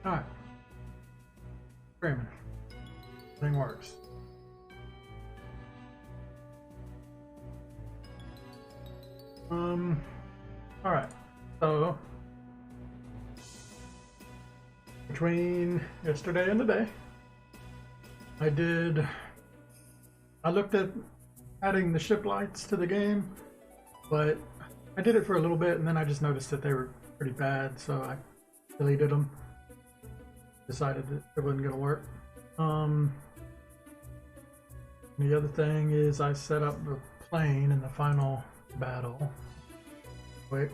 Alright. Screaming. Thing works. Alright. So between yesterday and today, I looked at adding the ship lights to the game, but I did it for a little bit and then I just noticed that they were pretty bad, so I deleted them. Decided that it wasn't going to work. The other thing is I set up the plane in the final battle. Wait.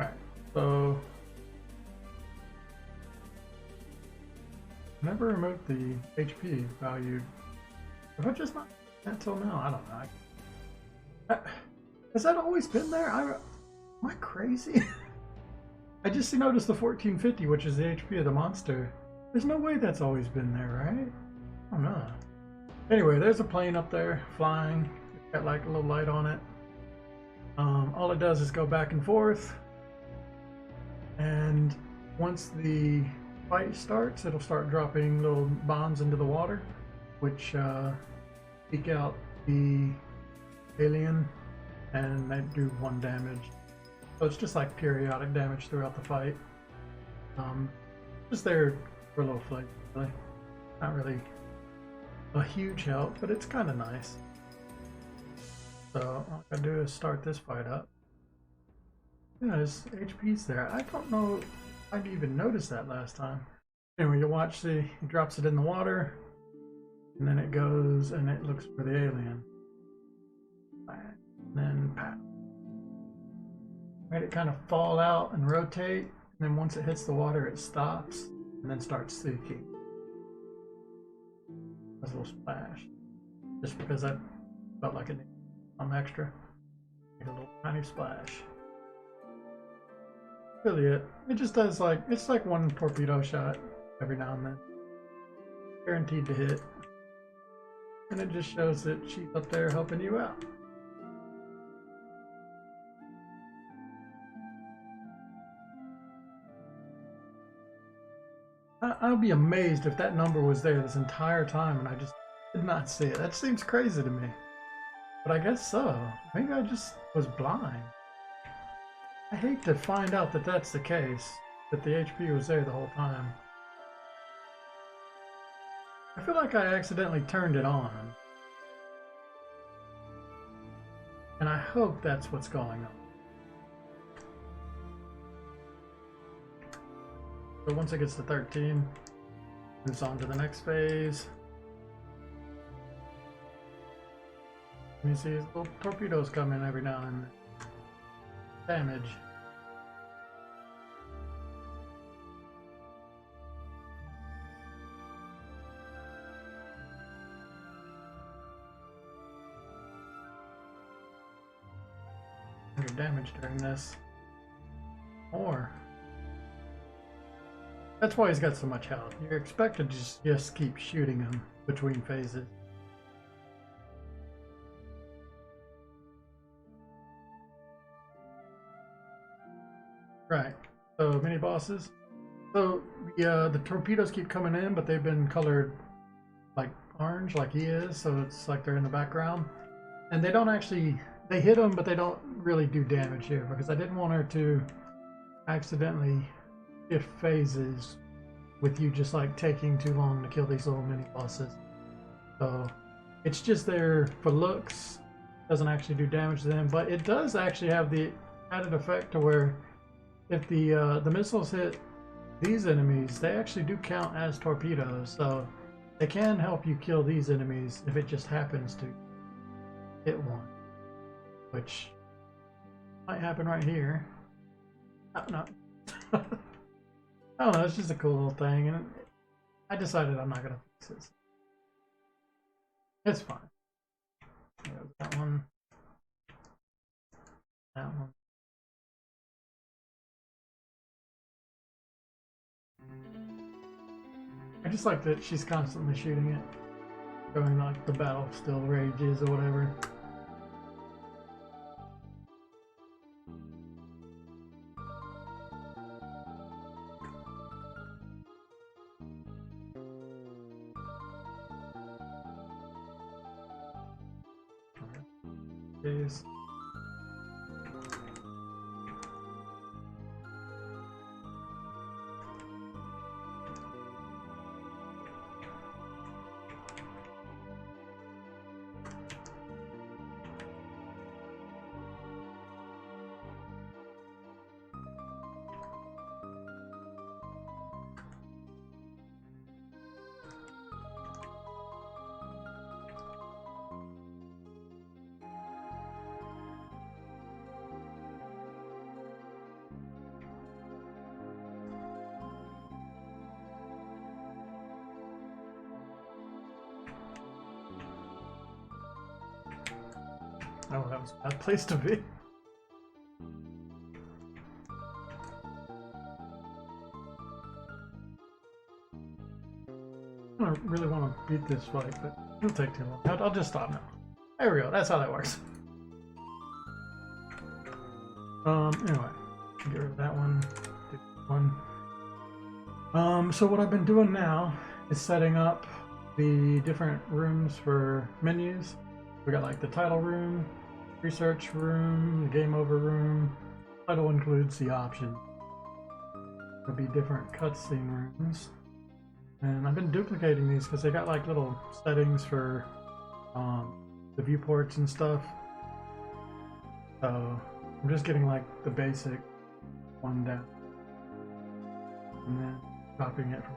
Alright, so never removed the HP value. Have I just not until now? I don't know. Has that always been there? Am I crazy? I just noticed the 1450, which is the HP of the monster. There's no way that's always been there, right? I don't know. Anyway, there's a plane up there flying. It's got like a little light on it. All it does is go back and forth. And once the fight starts, it'll start dropping little bombs into the water, which peek out the alien, and they do 1 damage. So it's just like periodic damage throughout the fight. Just there for a little flick, really. Not really a huge help, but it's kind of nice. So all I gotta do is start this fight up. Yeah, his HP's there. I don't know if I'd even noticed that last time. Anyway, you watch, see, he drops it in the water, and then it goes and it looks for the alien. And then pat. Made it kind of fall out and rotate, and then once it hits the water, it stops and then starts seeking. That's a little splash. Just because I felt like it needed some extra. Made a little tiny splash. Really it. It just does like, it's like 1 torpedo shot every now and then. Guaranteed to hit. And it just shows that she's up there helping you out. I'll be amazed if that number was there this entire time and I just did not see it. That seems crazy to me. But I guess so. Maybe I just was blind. I hate to find out that that's the case, that the HP was there the whole time. I feel like I accidentally turned it on. And I hope that's what's going on. So once it gets to 13, moves on to the next phase. You see these little torpedoes come in every now and then. Damage. Damage during this. More. That's why he's got so much health. You're expected to just keep shooting him between phases. Right. So mini bosses. So the torpedoes keep coming in, but they've been colored like orange, like he is. So it's like they're in the background, and they don't actually. They hit them, but they don't really do damage here because I didn't want her to accidentally shift phases with you just like taking too long to kill these little mini bosses. So it's just there for looks. doesn't actually do damage to them, but it does actually have the added effect to where if the missiles hit these enemies, they actually do count as torpedoes, so they can help you kill these enemies if it just happens to hit one, which might happen right here. Oh, no. I don't know, it's just a cool little thing, and I decided I'm not gonna fix it. It's fine. That one. That one. I just like that she's constantly shooting it, showing like the battle still rages or whatever. Is oh, that was a bad place to be. I don't really want to beat this fight, but it'll take too long. I'll just stop now. There we go. That's how that works. Anyway, get rid of that one. Do one. So what I've been doing now is setting up the different rooms for menus. We got like the title room, research room, the game over room. Title includes the option. There'll be different cutscene rooms. And I've been duplicating these because they got like little settings for the viewports and stuff. So I'm just getting like the basic one down. And then copying it from.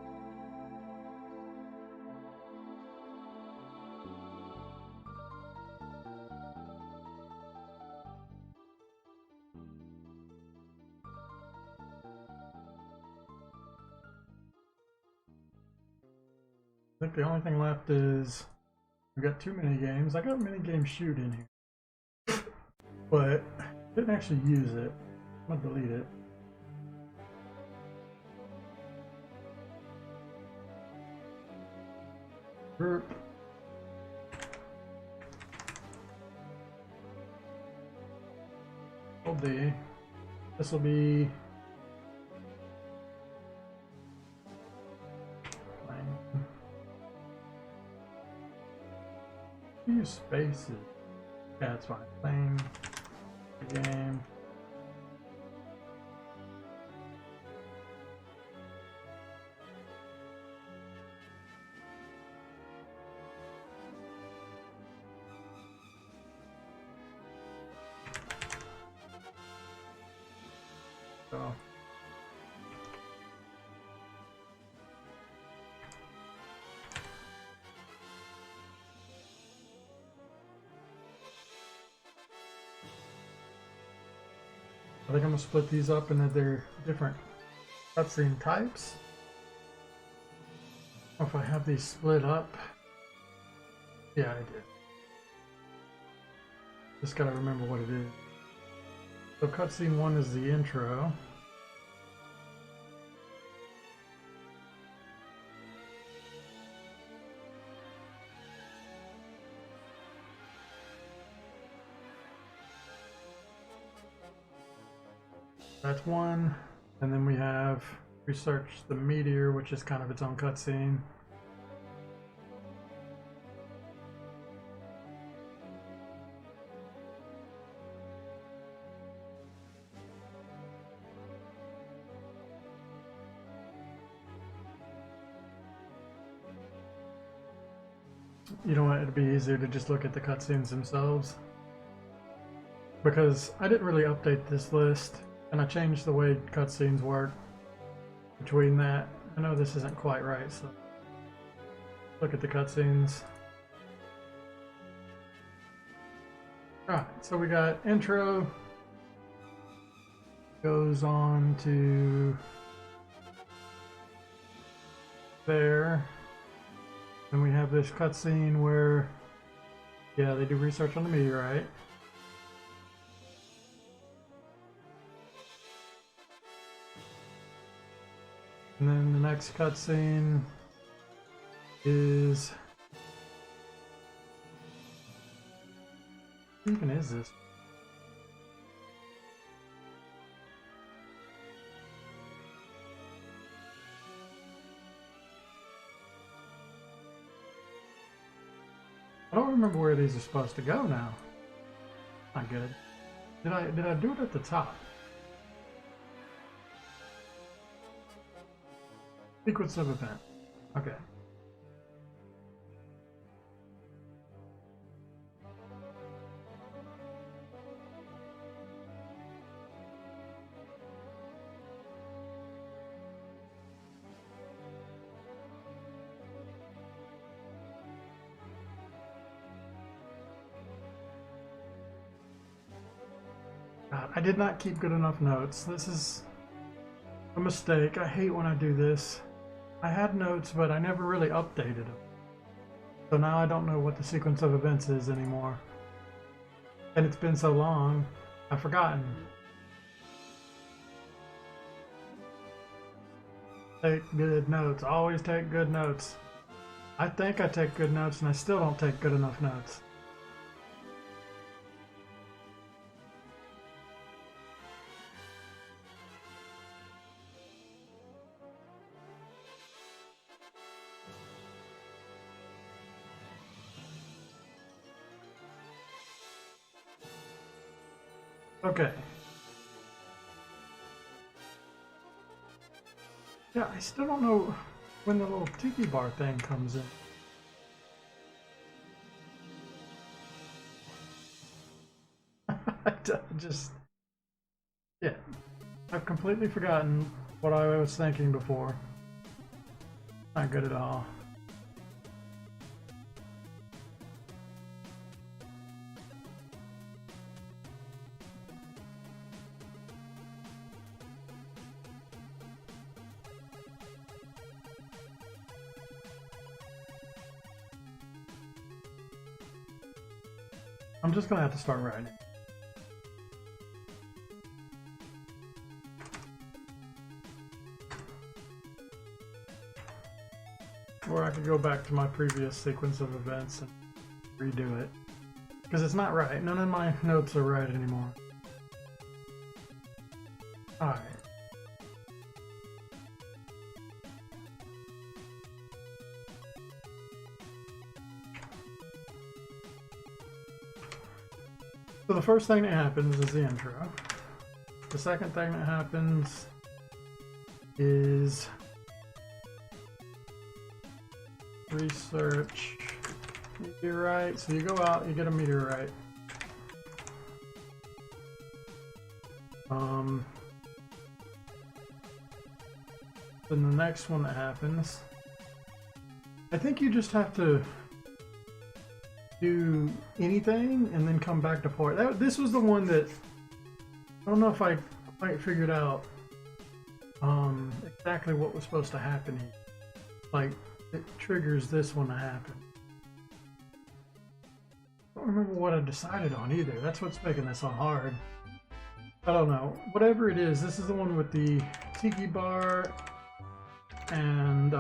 I think the only thing left is we've got 2 mini games. I got mini game shoot in here, but didn't actually use it. I'm gonna delete it. Group. Hold D. This will be use spaces. Yeah, that's fine. Playing the game. So I think I'm gonna split these up into their different cutscene types. If I have these split up, yeah, I did. Just gotta remember what it is. So cutscene 1 is the intro. That's one, and then we have Research the Meteor, which is kind of its own cutscene. You know what, it'd be easier to just look at the cutscenes themselves. because I didn't really update this list, and I changed the way cutscenes work between that. I know this isn't quite right, so look at the cutscenes. Alright, so we got intro, goes on to there, and we have this cutscene where, yeah, they do research on the meteorite. And then the next cutscene is... what even is this? I don't remember where these are supposed to go now. Not good. Did I do it at the top? Sequence of event. Okay. God, I did not keep good enough notes. This is a mistake. I hate when I do this. I had notes, but I never really updated them. So now I don't know what the sequence of events is anymore. And it's been so long, I've forgotten. Take good notes. Always take good notes. I think I take good notes, and I still don't take good enough notes. Okay. Yeah, I still don't know when the little tiki bar thing comes in. Just, yeah. I've completely forgotten what I was thinking before. Not good at all. I'm just gonna have to start writing. Or I could go back to my previous sequence of events and redo it. Because it's not right. None of my notes are right anymore. Alright. So the first thing that happens is the intro. The second thing that happens is research meteorite. So you go out, you get a meteorite. Then the next one that happens, I think you just have to do anything and then come back to port. This was the one that I don't know if I quite figured out exactly what was supposed to happen here. Like, it triggers this one to happen. I don't remember what I decided on either. That's what's making this so hard. I don't know. Whatever it is, this is the one with the tiki bar and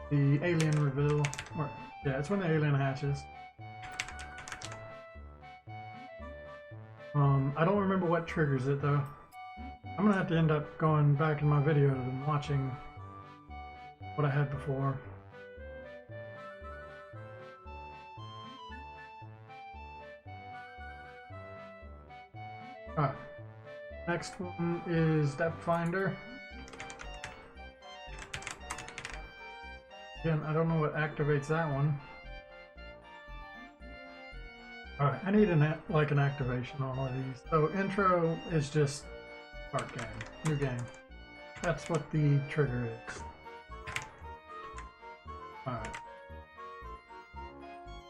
the alien reveal. Or, yeah, it's when the alien hatches. I don't remember what triggers it though. I'm gonna have to end up going back in my videos and watching what I had before. Alright. Next one is Depth Finder. Again, I don't know what activates that one. Alright. Alright, I need like an activation on all of these. So intro is just start game, new game. That's what the trigger is. Alright.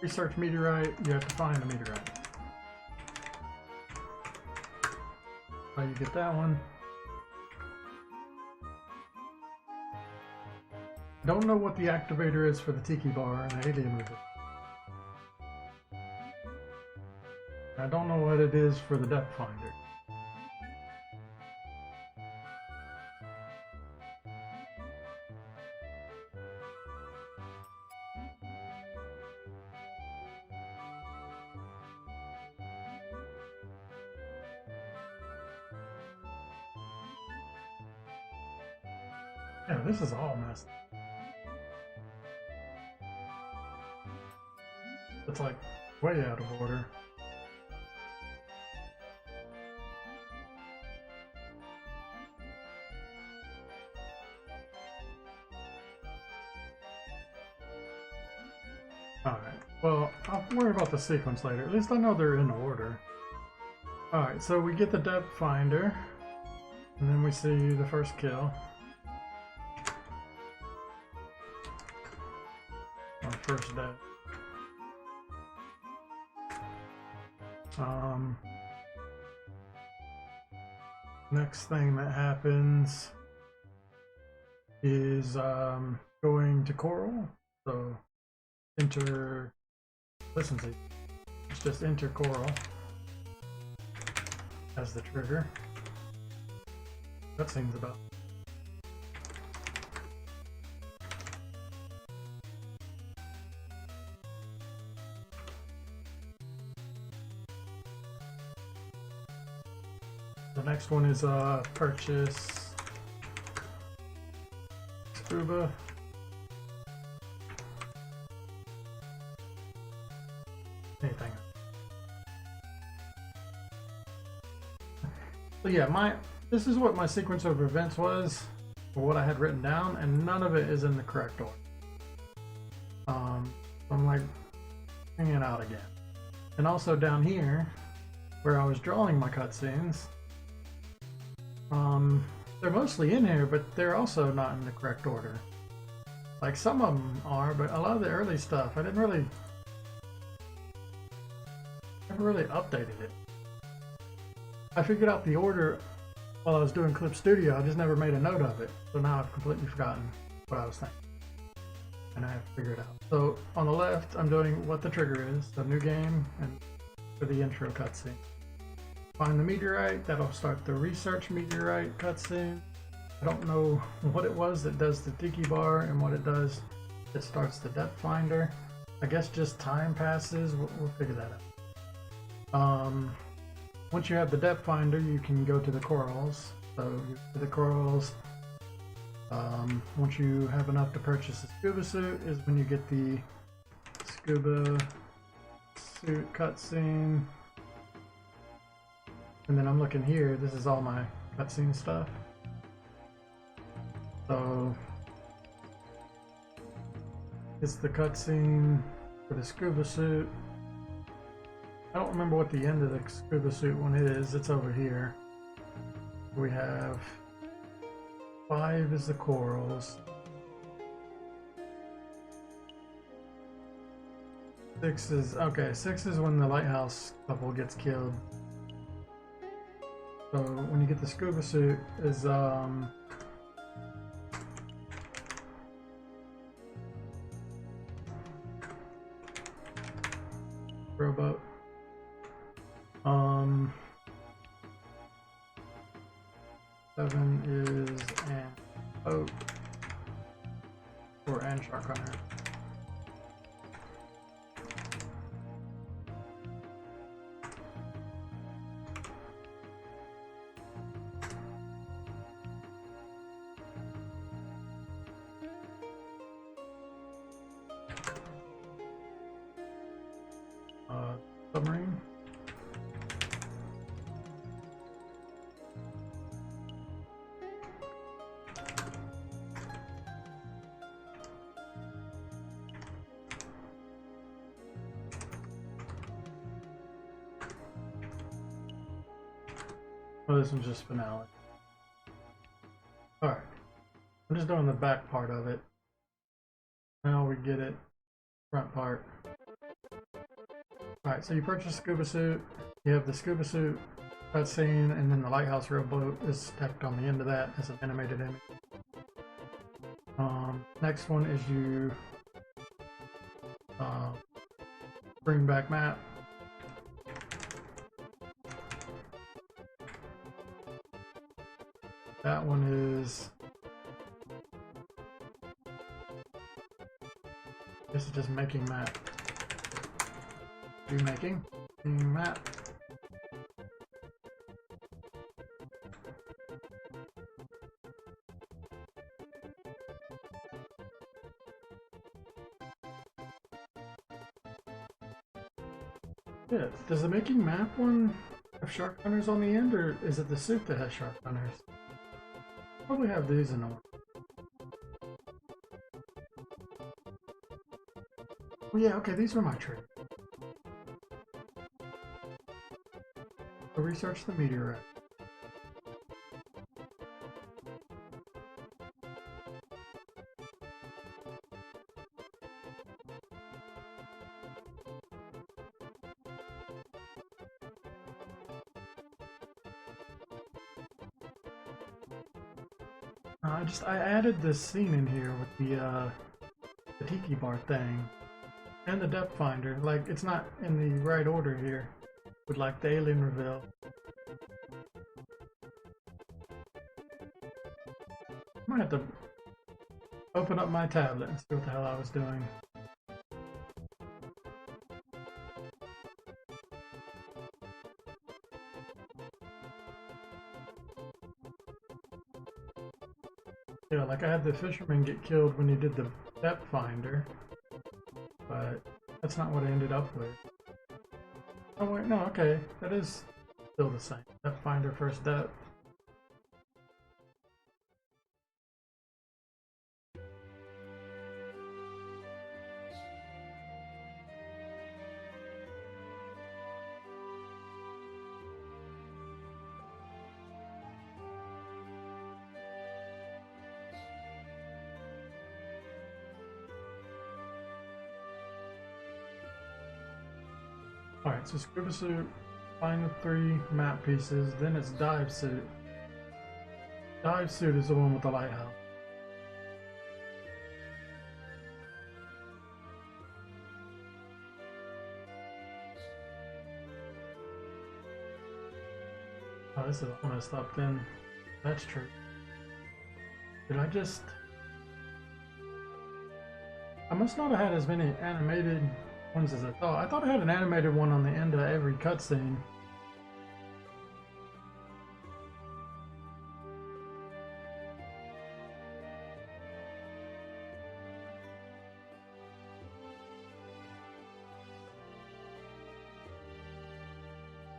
Research meteorite, you have to find the meteorite. How you get that one? Don't know what the activator is for the Tiki Bar and the Alien River. I don't know what it is for the Depth Finder. Yeah, this is all messed up. It's like way out of order. Alright, well, I'll worry about the sequence later. At least I know they're in order. Alright, so we get the Depth Finder, and then we see the first kill. Our first death. Next thing that happens is going to Coral. So enter, listen to, it's just enter Coral as the trigger. That seems about. The next one is purchase scuba. Anything. So yeah, this is what my sequence of events was, or what I had written down, and none of it is in the correct order. I'm like hanging out again. And also down here, where I was drawing my cutscenes, they're mostly in here, but they're also not in the correct order. Like some of them are, but a lot of the early stuff, I never really updated it. I figured out the order while I was doing Clip Studio, I just never made a note of it. So now I've completely forgotten what I was thinking. And I have to figure it out. So on the left, I'm doing what the trigger is, the new game, and for the intro cutscene. Find the meteorite, that'll start the research meteorite cutscene. I don't know what it was that does the Tiki Bar and what it does that starts the Depth Finder. I guess just time passes, we'll figure that out. Once you have the Depth Finder, you can go to the corals. So to the corals, once you have enough to purchase a scuba suit is when you get the scuba suit cutscene. And then I'm looking here, this is all my cutscene stuff. So it's the cutscene for the scuba suit. I don't remember what the end of the scuba suit one is. It's over here. We have 5 is the corals. 6 is, okay, 6 is when the lighthouse couple gets killed. So when you get the scuba suit is rowboat. 7 is an boat or and shark hunter. Submarine. Oh, this one's just finale. Alright. I'm just doing the back part of it. Now we get it. Front part. Alright, so you purchase scuba suit. You have the scuba suit cutscene, and then the lighthouse rowboat is tacked on the end of that as an animated image. Next one is you bring back map. That one is, this is just making map. Remaking map. Yeah, does the making map one have shark hunters on the end, or is it the suit that has shark hunters? Probably have these in order. Oh yeah, okay, these are my tree. So research the meteorite. I added this scene in here with the tiki bar thing and the depth finder. Like, it's not in the right order here with like the alien reveal. I might have to open up my tablet and see what the hell I was doing. Yeah, like I had the fisherman get killed when he did the depth finder, but that's not what I ended up with. Oh wait, no, okay, that is still the same. Depth finder, first depth. Alright, so scuba suit, find the 3 map pieces, then it's dive suit. Dive suit is the one with the lighthouse. Oh, this is all messed up then. That's true. Did I just... I must not have had as many animated ones as I thought. I thought I had an animated one on the end of every cutscene.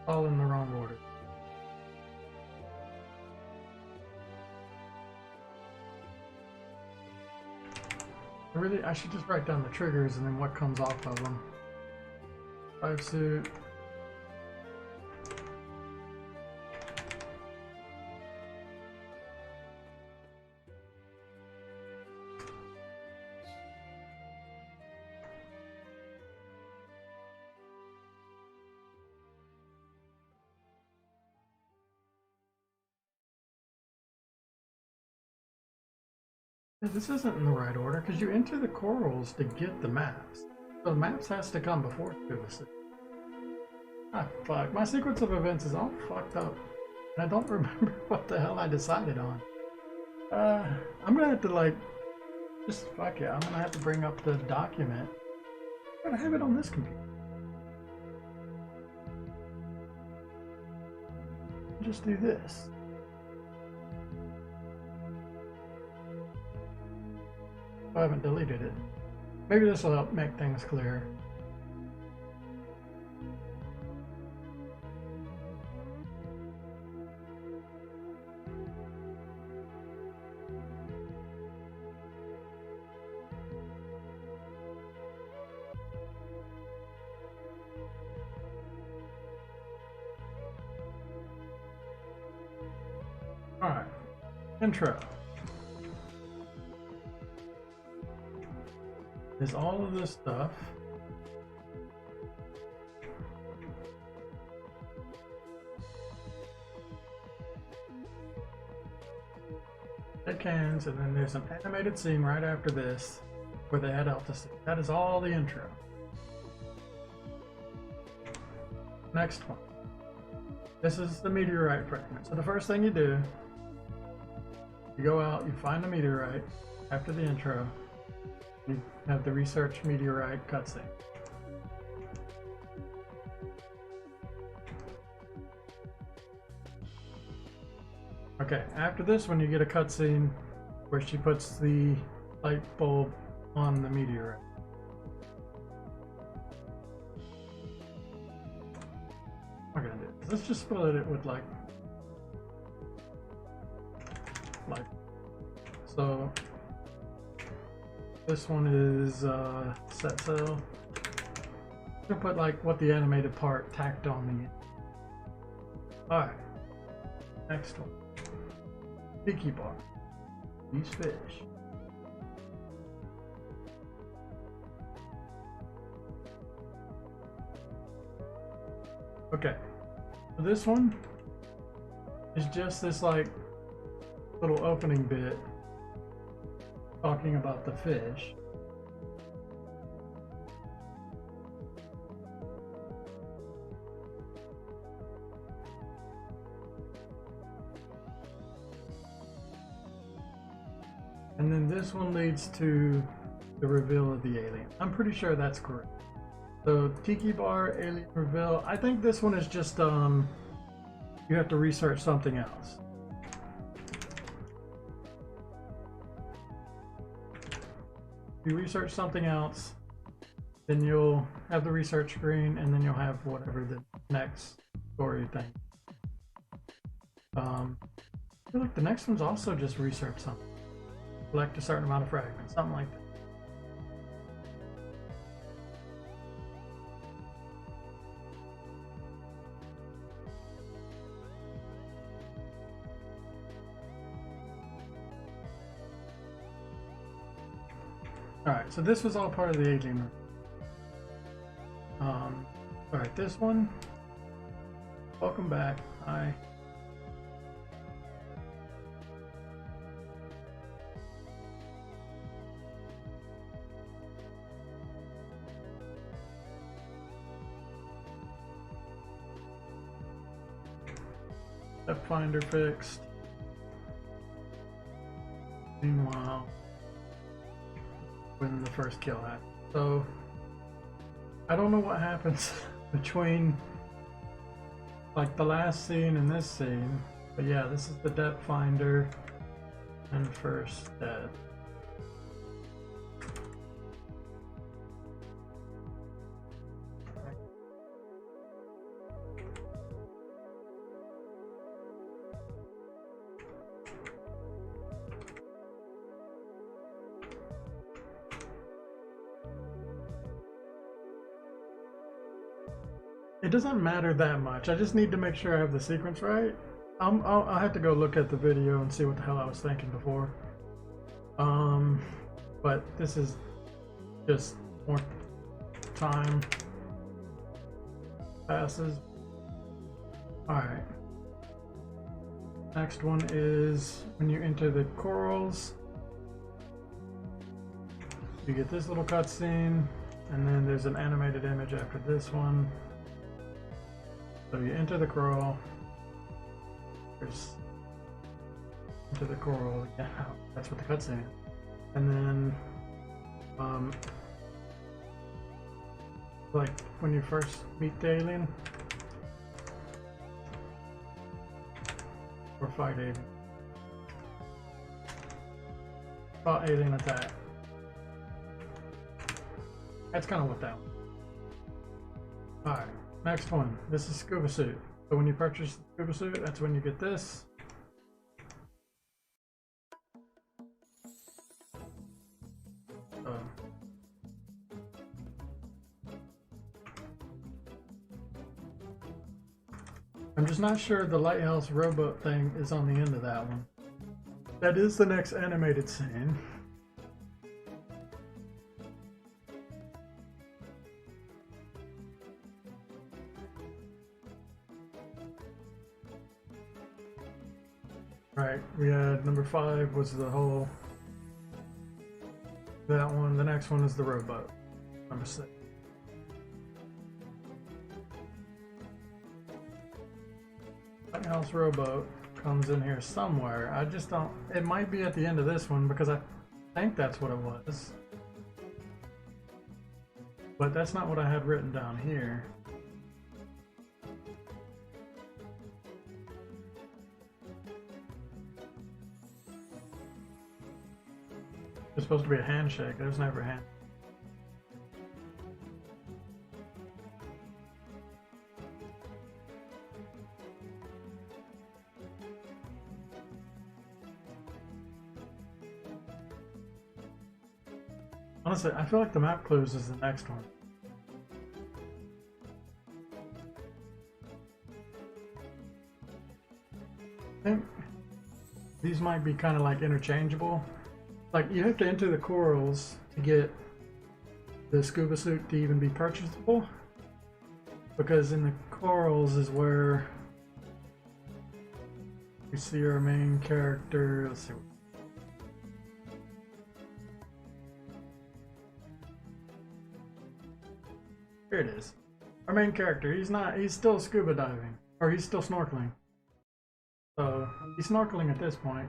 All in the wrong order. I should just write down the triggers and then what comes off of them. Dive suit. This isn't in the right order because you enter the corals to get the maps. So the maps has to come before scuba suit. Ah, fuck. My sequence of events is all fucked up. And I don't remember what the hell I decided on. I'm gonna have to like, just fuck it. I'm gonna have to bring up the document. I'm gonna have it on this computer. Just do this. I haven't deleted it. Maybe this will help make things clearer. Alright, intro. Is all of this stuff. Dead cans, and then there's an animated scene right after this where they head out to sea. That is all the intro. Next one. This is the meteorite fragment. So the first thing you do, you go out, you find the meteorite after the intro. You have the research meteorite cutscene. Okay, after this one you get a cutscene where she puts the light bulb on the meteorite. I'm not gonna do this. Let's just split it with like so this one is set sail. I'm gonna put like what the animated part tacked on the end. Alright, next one. Tiki bar. These fish. Okay, so this one is just this like little opening bit talking about the fish. And then this one leads to the reveal of the alien. I'm pretty sure that's correct. So Tiki Bar, alien reveal. I think this one is just you have to research something else. If you research something else, then you'll have the research screen, and then you'll have whatever the next story thing. I feel like the next one's also just research something. Collect a certain amount of fragments, something like that. Alright, so this was all part of the alien room. Alright, this one. Welcome back. Hi. Depth finder fixed. Meanwhile, when the first kill happened. So I don't know what happens between like the last scene and this scene, but yeah, this is the depth finder and first death. It doesn't matter that much. I just need to make sure I have the sequence right. I'll have to go look at the video and see what the hell I was thinking before. But this is just more time passes. Alright. Next one is when you enter the corals. You get this little cutscene, and then there's an animated image after this one. So you enter the coral. There's into the coral. Yeah, that's what the cutscene is. And then, like when you first meet the alien or fight alien. Fought alien attack. That's kind of what that was. Alright, next one. This is scuba suit. So when you purchase the scuba suit, that's when you get this. I'm just not sure the lighthouse rowboat thing is on the end of that one. That is the next animated scene. Right, we had number 5 was the whole, that one. The next one is the rowboat, number 6. Lighthouse rowboat comes in here somewhere. I just don't, it might be at the end of this one because I think that's what it was. But that's not what I had written down here. It's supposed to be a handshake. There's never a hand. Honestly, I feel like the map clues is the next one. I think these might be kind of like interchangeable. Like, you have to enter the corals to get the scuba suit to even be purchasable. Because in the corals is where we see our main character. Let's see. Here it is. Our main character, he's still scuba diving. Or he's still snorkeling. So, he's snorkeling at this point.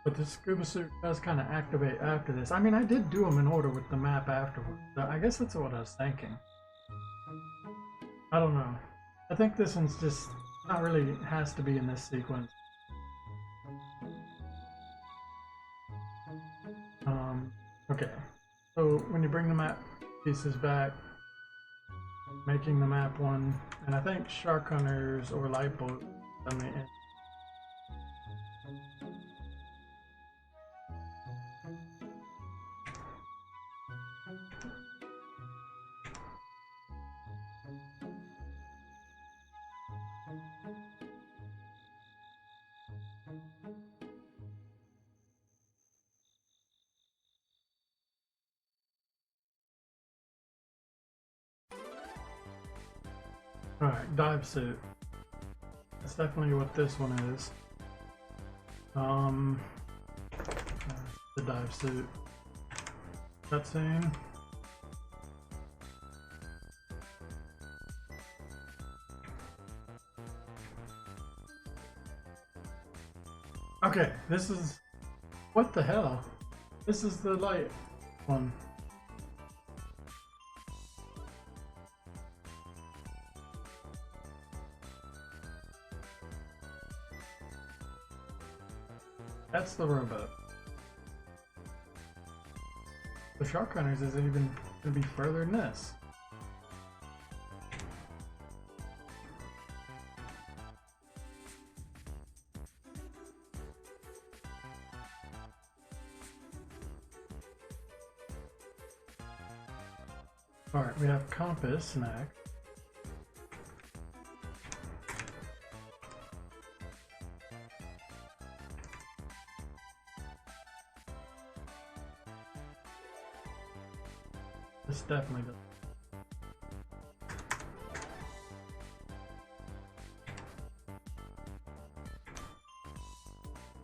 But the scuba suit does kind of activate after this. I mean, I did do them in order with the map afterwards. So I guess that's what I was thinking. I don't know. I think this one's just not really has to be in this sequence. Okay. So when you bring the map pieces back, making the map one, and I think shark hunters or light boat on the end. Alright, dive suit. That's definitely what this one is. The dive suit. Cutscene. Okay, this is... What the hell? This is the light one. That's the rowboat. The shark hunters is even going to be further than this. Alright, we have compass next. This definitely does.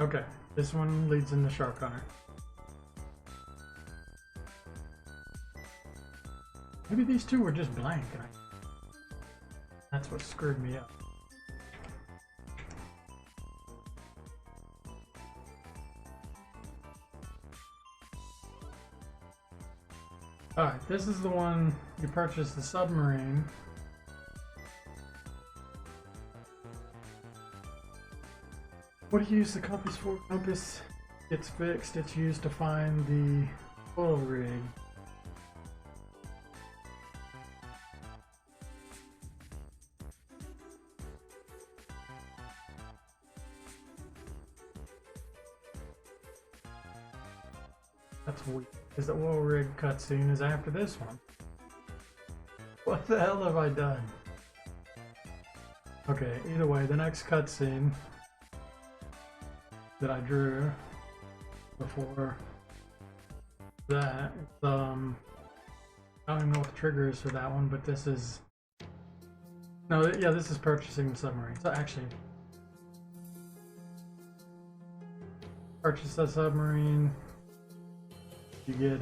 Okay, this one leads into Shark Hunter. Maybe these two were just blank. That's what screwed me up. Alright, this is the one you purchase the submarine. What do you use the compass for? Compass gets fixed, it's used to find the oil rig. That's weird, because the oil rig cutscene is after this one. What? the hell have I done? Okay, either way, the next cutscene that I drew before that, I don't even know what the trigger is for that one, but this is... No, yeah, this is purchasing the submarine. So actually, purchase a submarine, you get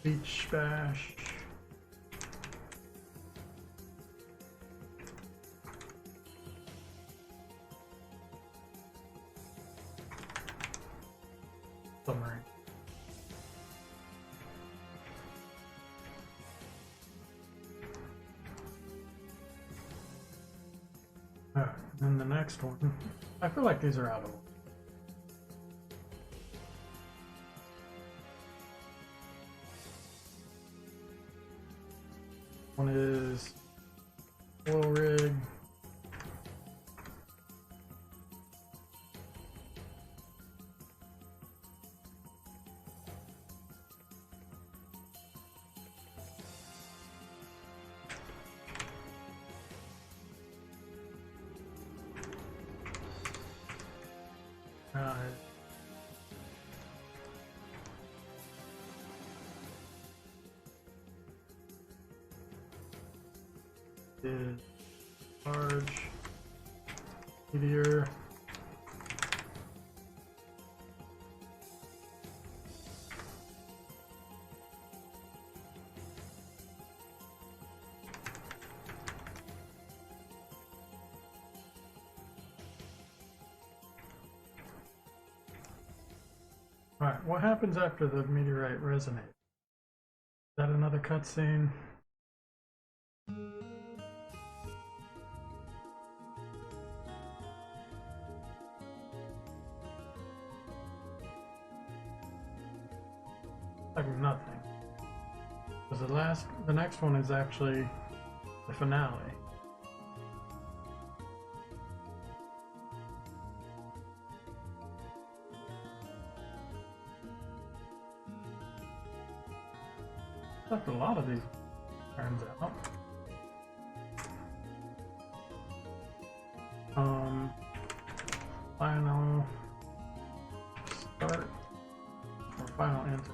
beach bash. Submarine. Alright, then the next one. I feel like these are out of order. One is oil rig. Is large meteor. Alright, what happens after the meteorite resonates? Is that another cutscene? Like nothing. Because the next one is actually the finale. Left a lot of these, turns out. Final start or final enter.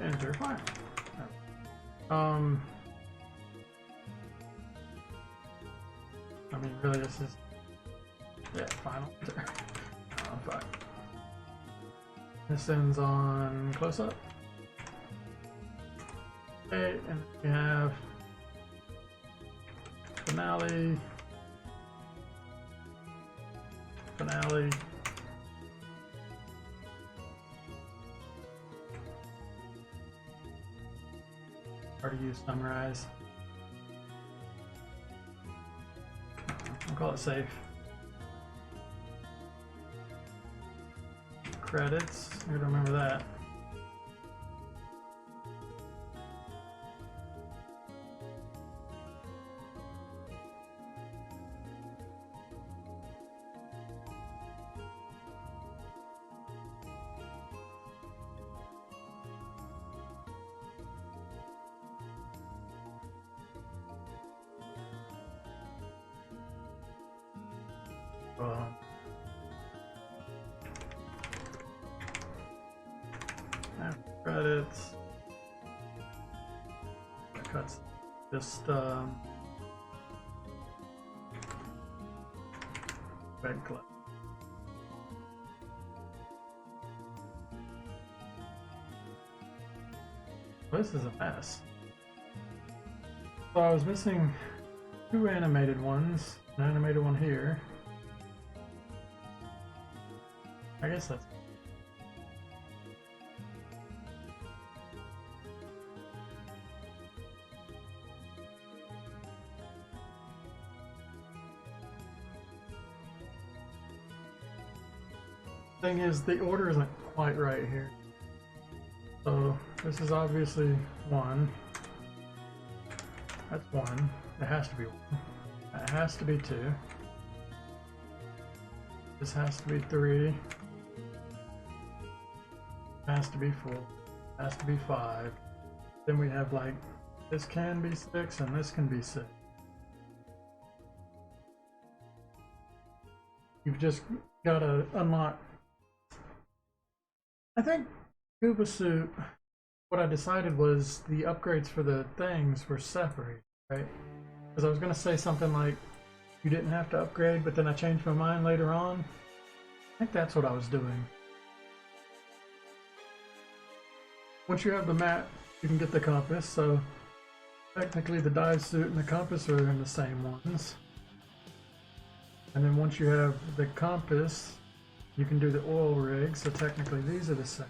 Enter fine. I mean, really, this is final enter. Fine. This ends on close up. Okay, and we have finale. Finale. Hard to use summarize. I'll call it safe. Credits. I gotta remember that. Credits. Cuts. Just red clip. This is a mess. So I was missing two animated ones, an animated one here. I guess that's thing is, the order isn't quite right here. So this is obviously one. That's one. It has to be one. That has to be two. This has to be three. Has to be 4. Has to be 5. Then we have like, this can be 6 and this can be 6. You've just got to unlock. I think Scuba Suit, what I decided was the upgrades for the things were separate, right? Because I was going to say something like, you didn't have to upgrade, but then I changed my mind later on. I think that's what I was doing. Once you have the map, you can get the compass, so technically the dive suit and the compass are in the same ones. And then once you have the compass, you can do the oil rig, so technically these are the same.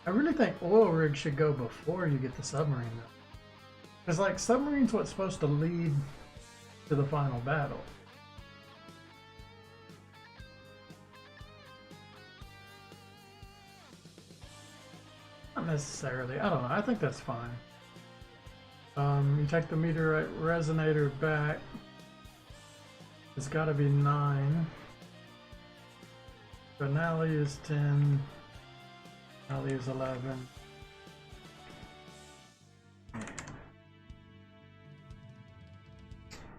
I really think oil rig should go before you get the submarine though. Because like submarine's what's supposed to lead to the final battle. Not necessarily, I don't know, I think that's fine. You take the meteorite resonator back. It's got to be 9. Finale is 10. Finale is 11.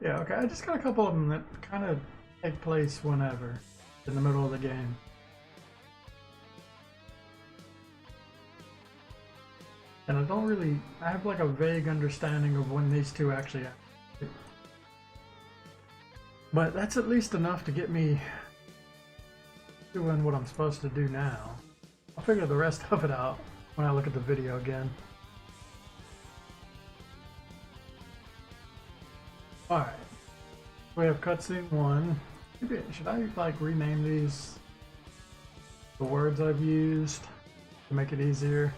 Yeah, okay, I just got a couple of them that kind of take place whenever, in the middle of the game. And I don't really, I have like a vague understanding of when these two actually happen. But that's at least enough to get me doing what I'm supposed to do now. I'll figure the rest of it out when I look at the video again. Alright. We have cutscene 1. Maybe, should I like rename these the words I've used to make it easier?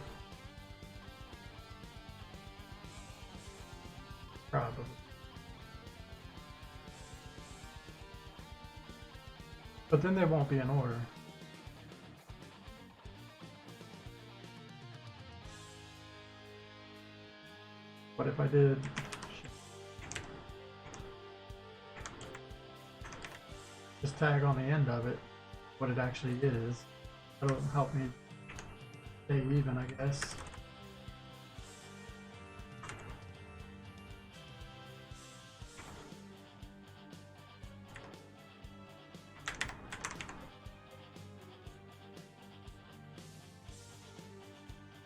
Probably. But then they won't be in order. What if I did just tag on the end of it what it actually is? That'll help me stay even, I guess.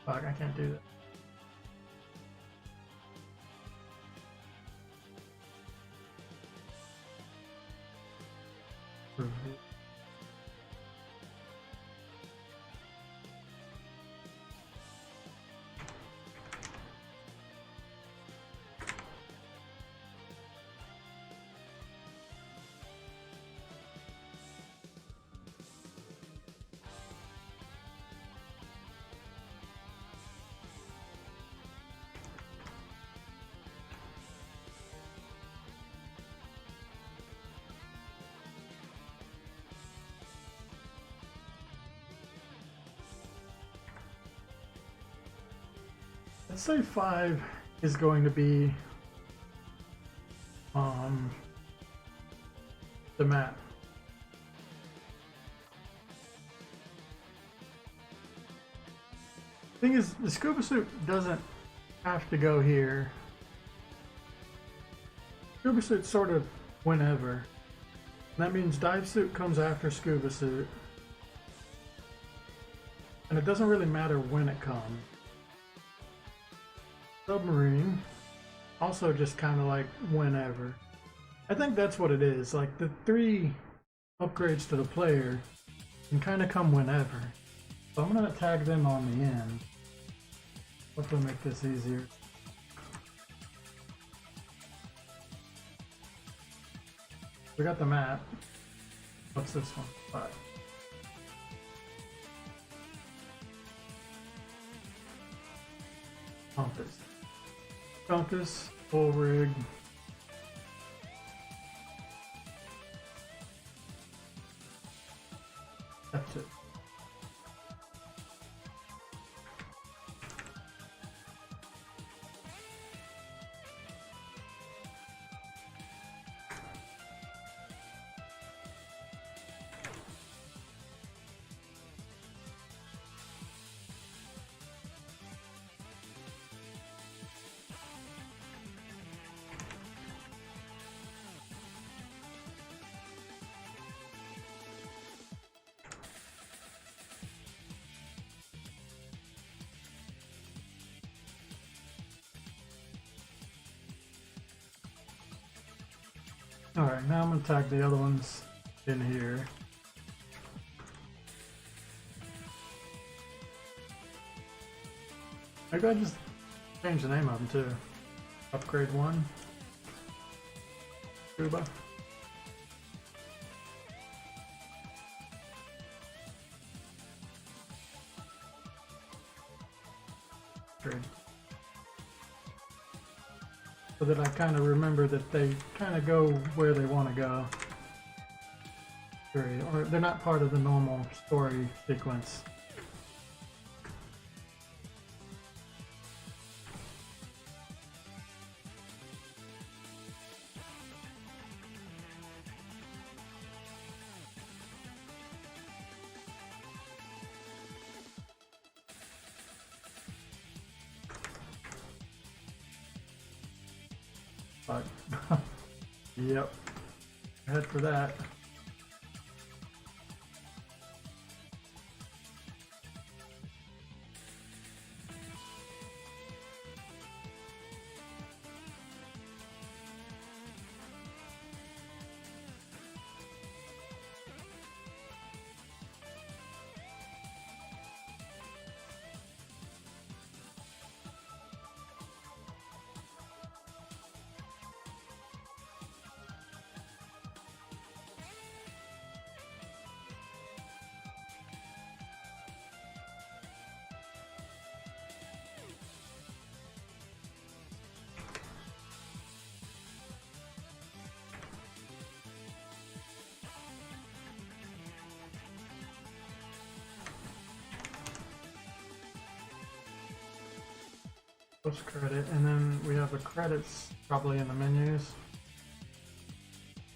Fuck, I can't do that. Let's say 5 is going to be the map. Thing is, the scuba suit doesn't have to go here. Scuba suit sort of whenever. That means dive suit comes after scuba suit. And it doesn't really matter when it comes. Submarine, also just kind of like whenever. I think that's what it is. Like the 3 upgrades to the player can kind of come whenever. So I'm going to tag them on the end. Hopefully make this easier. We got the map. What's this one? 5. Compass. Compass, full rig. That's it. Alright, now I'm gonna tag the other ones in here. Maybe I just change the name of them too. Upgrade 1. Scuba. Upgrade. So that I kind of remember that they kind of go where they want to go. Or they're not part of the normal story sequence. But, yep, head for that. Post credit, and then we have the credits probably in the menus.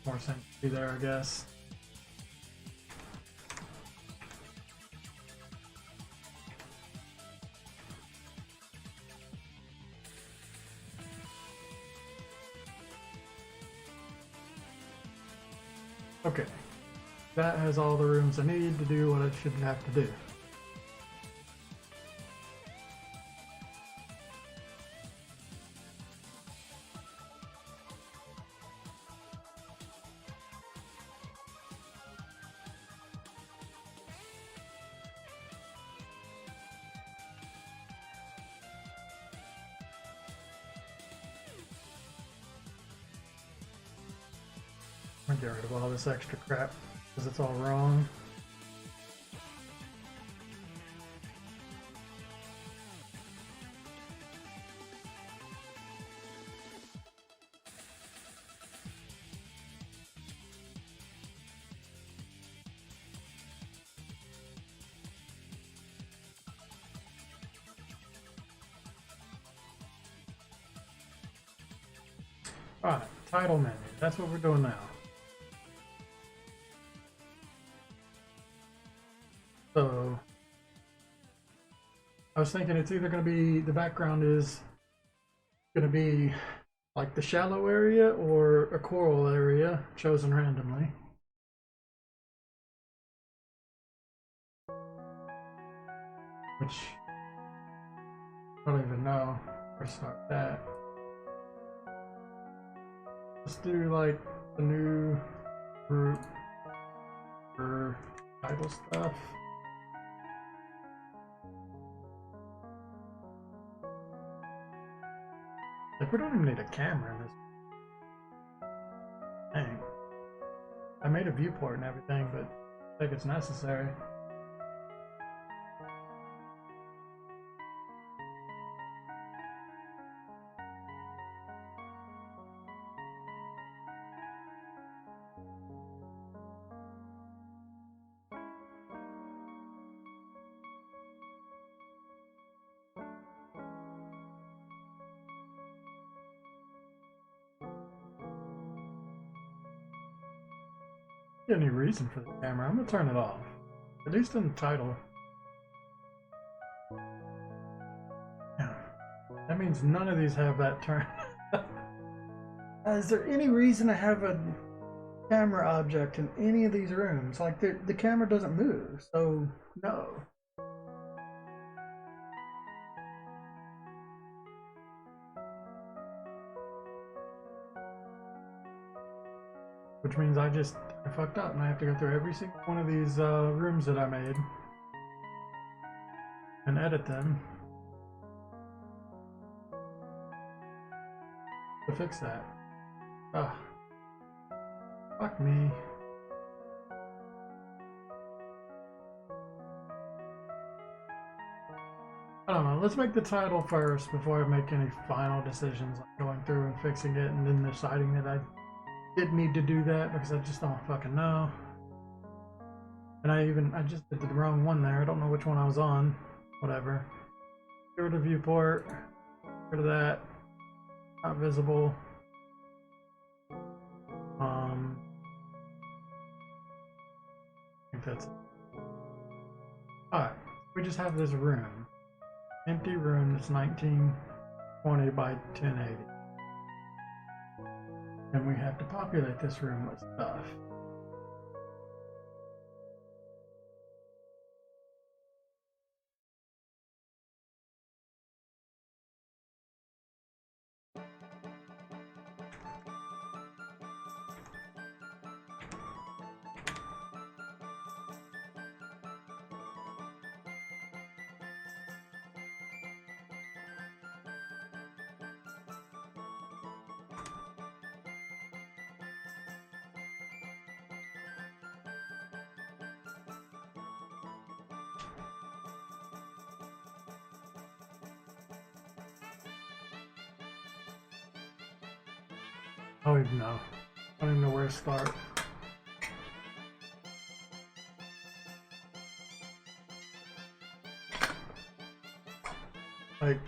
More sense to be there, I guess. Okay, that has all the rooms I need to do what I should have to do. I'm gonna get rid of all this extra crap because it's all wrong. Alright, title menu. That's what we're doing now. So, I was thinking it's either going to be, the background is going to be like the shallow area or a coral area chosen randomly. Which, I don't even know where to start that. Let's do like the new group for title stuff. Like, we don't even need a camera in this. Dang. I made a viewport and everything, but I think it's necessary. Any reason for the camera? I'm gonna turn it off. At least in the title. Yeah. That means none of these have that turn. Is there any reason to have a camera object in any of these rooms? Like the camera doesn't move, so no. which means I fucked up and I have to go through every single one of these rooms that I made and edit them to fix that. Ah, fuck me. I don't know, let's make the title first before I make any final decisions, like going through and fixing it and then deciding that I did need to do that because I just don't fucking know. And I just did the wrong one there. I don't know which one I was on. Whatever. Get rid of viewport. Get rid of that. Not visible. I think that's it. Alright, we just have this room. Empty room that's 1920 by 1080. And we have to populate this room with stuff. I don't even know. I don't even know where to start. Like,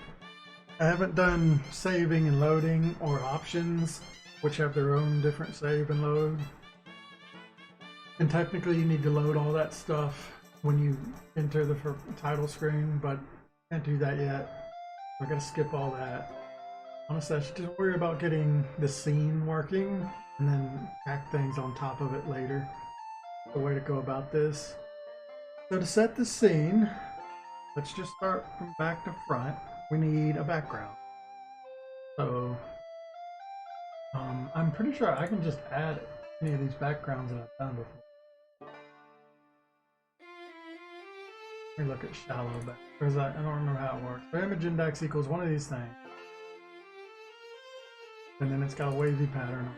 I haven't done saving and loading or options, which have their own different save and load. And technically you need to load all that stuff when you enter the title screen, but can't do that yet. We're gonna skip all that. Honestly, I should just worry about getting the scene working and then tack things on top of it later. The way to go about this. So to set the scene, let's just start from back to front. We need a background. So I'm pretty sure I can just add any of these backgrounds that I've done before. Let me look at shallow back, because I don't remember how it works. But image index equals one of these things. And then it's got a wavy pattern.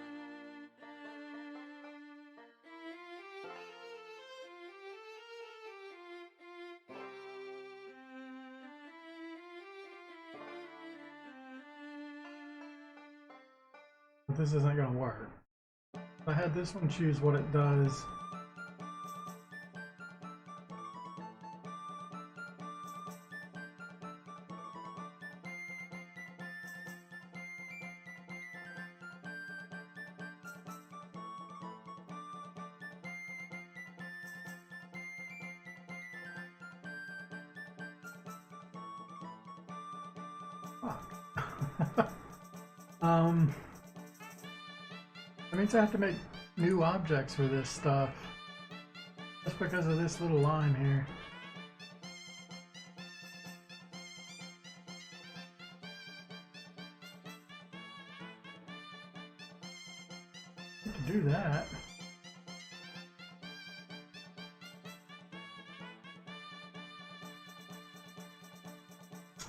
But this isn't going to work. If I had this one choose what it does. That means I have to make new objects for this stuff. Just because of this little line here. To do that.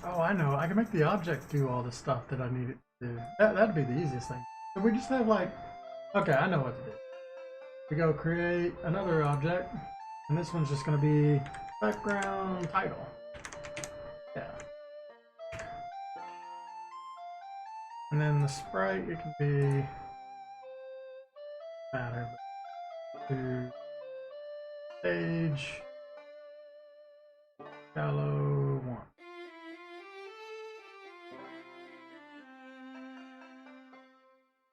Oh, I know. I can make the object do all the stuff that I need it to do. That'd be the easiest thing. So we just have like, okay, I know what to do. We go create another object, and this one's just going to be background title. Yeah. And then the sprite, it can be matter to stage shallow 1.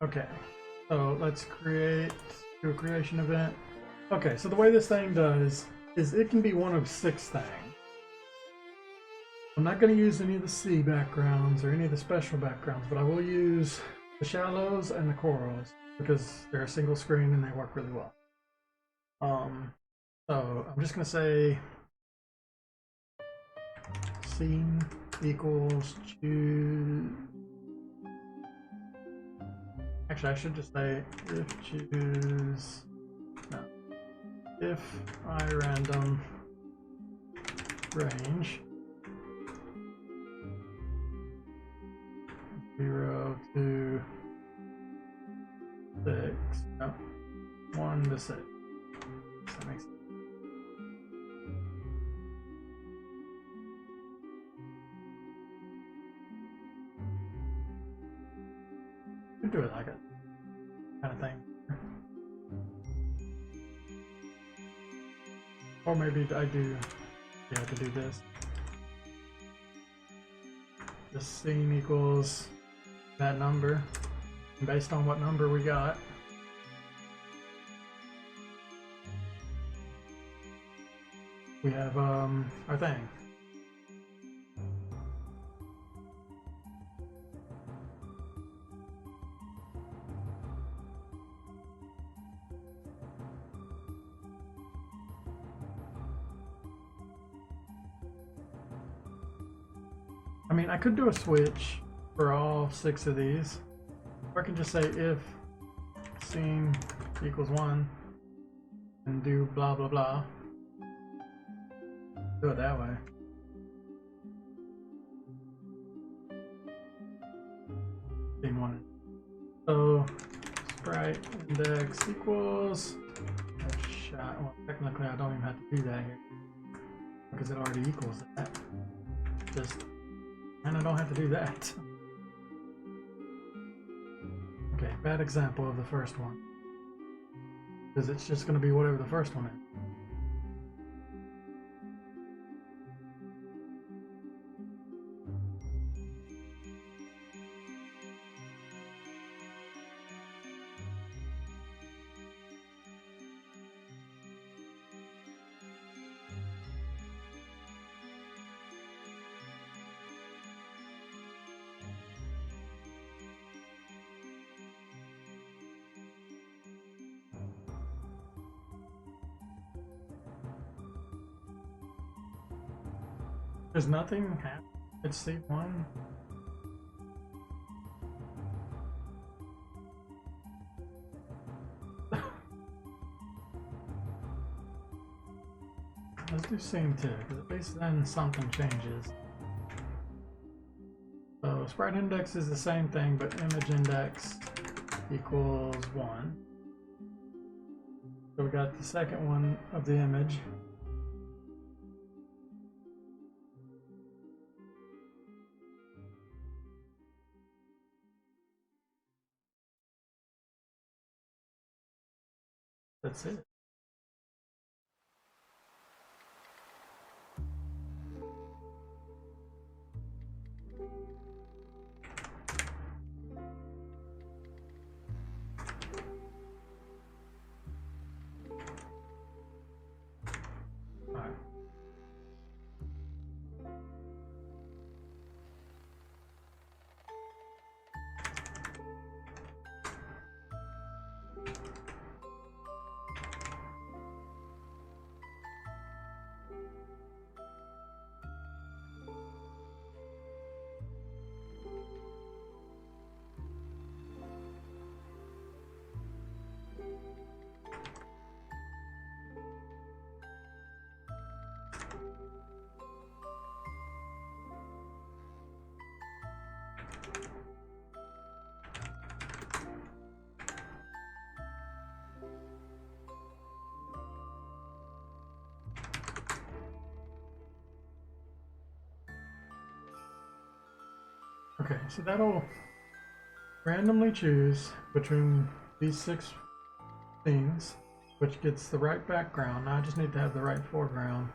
Okay, so let's do a creation event. Okay, so the way this thing does is it can be one of 6 things. I'm not going to use any of the sea backgrounds or any of the special backgrounds, but I will use the shallows and the corals because they're a single screen and they work really well. So I'm just going to say scene equals choose Actually, I should just say if choose, no, if I random range 0 to 6, no, 1 to 6. That makes sense. Could do it like a kind of thing. Or maybe I do, yeah, I could do this. This scene equals that number, and based on what number we got, we have our thing. I mean, I could do a switch for all 6 of these, or I can just say if scene equals 1 and do blah blah blah. Do it that way. Scene 1. So sprite index equals shot. Well, technically I don't even have to do that here because it already equals that. And I don't have to do that. Okay, bad example of the first one. Because it's just going to be whatever the first one is. There's nothing happening at C1. Let's do scene 2, because at least then something changes. So sprite index is the same thing, but image index equals 1. So we got the second one of the image. That's it. All right. Okay, so that'll randomly choose between these 6 scenes, which gets the right background. Now I just need to have the right foreground.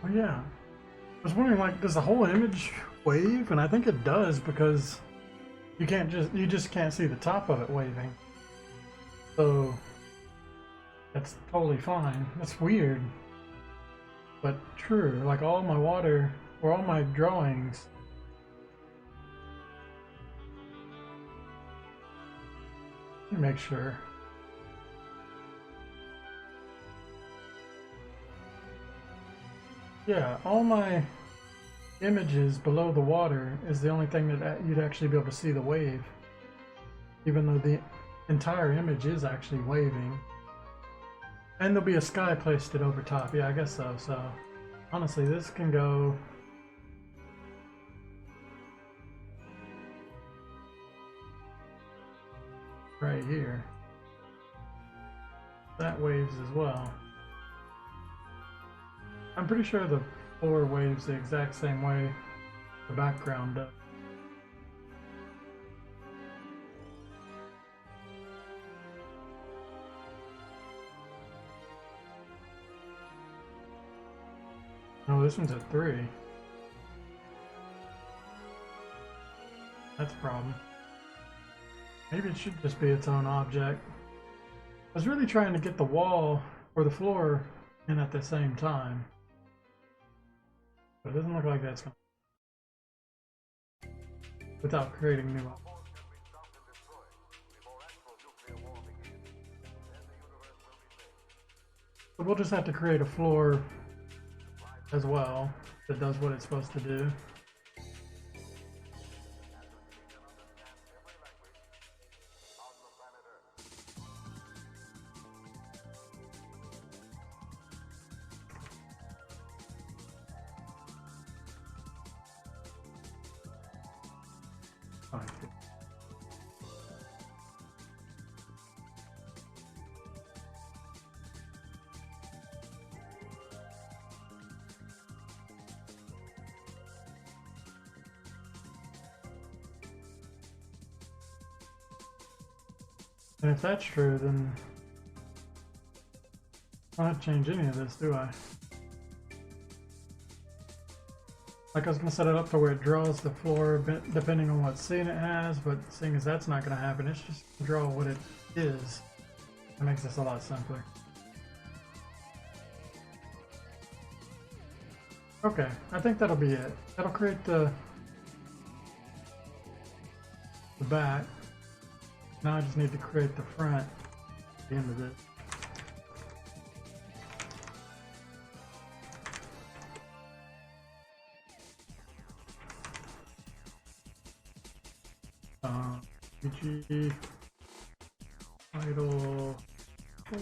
Oh yeah. I was wondering, like, does the whole image wave? And I think it does because you just can't see the top of it waving. So that's totally fine. That's weird, but true. Like all my water or all my drawings. Let me make sure. Yeah, all my images below the water is the only thing that you'd actually be able to see the wave, even though the entire image is actually waving. And there'll be a sky placed over top. Yeah, I guess so. So honestly, this can go right here. That waves as well. I'm pretty sure the floor waves the exact same way the background does. No, this one's at 3. That's a problem. Maybe it should just be its own object. I was really trying to get the wall or the floor in at the same time. But it doesn't look like that's going to, without creating new. So we'll just have to create a floor as well that does what it's supposed to do. Fine. And if that's true, then I don't have to change any of this, do I? Like I was going to set it up to where it draws the floor depending on what scene it has, but seeing as that's not going to happen, it's just draw what it is. That makes this a lot simpler. Okay, I think that'll be it. That'll create the back. Now I just need to create the front at the end of this. PG title 4.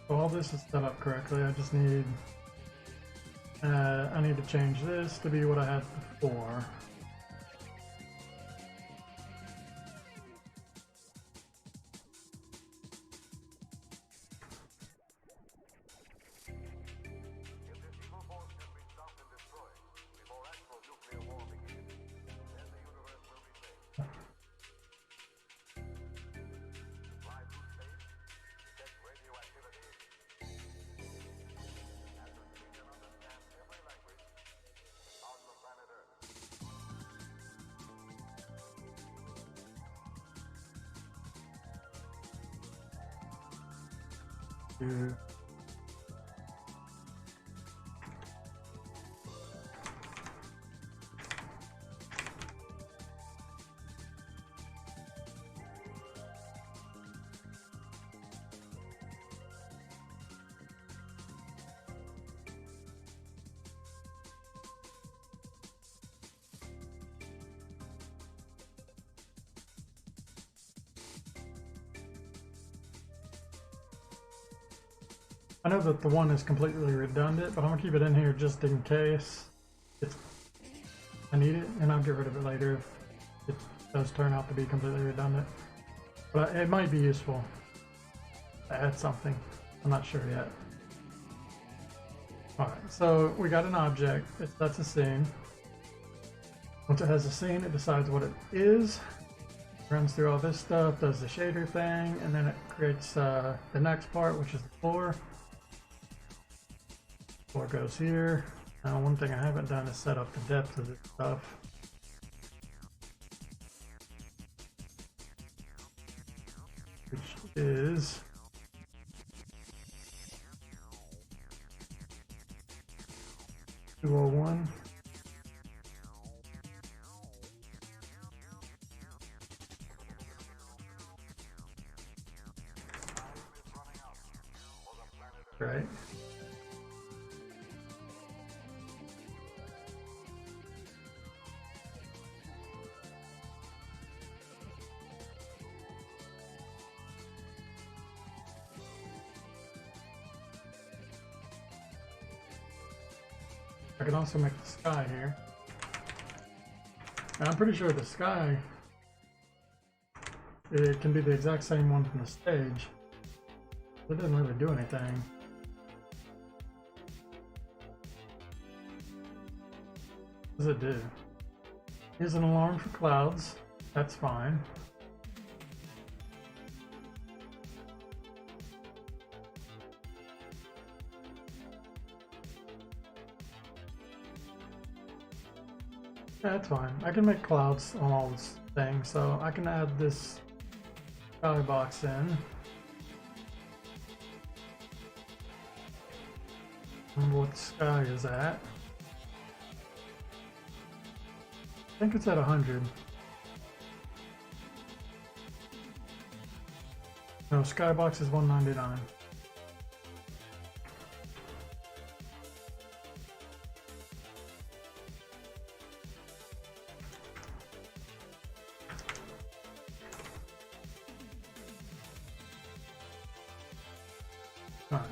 So all this is set up correctly. I just need I need to change this to be what I had before. To I know that the one is completely redundant, but I'm gonna keep it in here just in case I need it, and I'll get rid of it later if it does turn out to be completely redundant. But it might be useful to add something. I'm not sure yet. Alright, so we got an object. That's a scene. Once it has a scene, it decides what it is, runs through all this stuff, does the shader thing, and then it creates the next part, which is the floor. Floor goes here. Now, one thing I haven't done is set up the depth of this stuff. Which is $201. Right. I can also make the sky here. And I'm pretty sure the sky, it can be the exact same one from the stage. It doesn't really do anything. What does it do? Here's an alarm for clouds. That's fine. Yeah, that's fine. I can make clouds on all this thing, so I can add this skybox in. Remember what the sky is at. I think it's at 100. No, skybox is 199. Alright,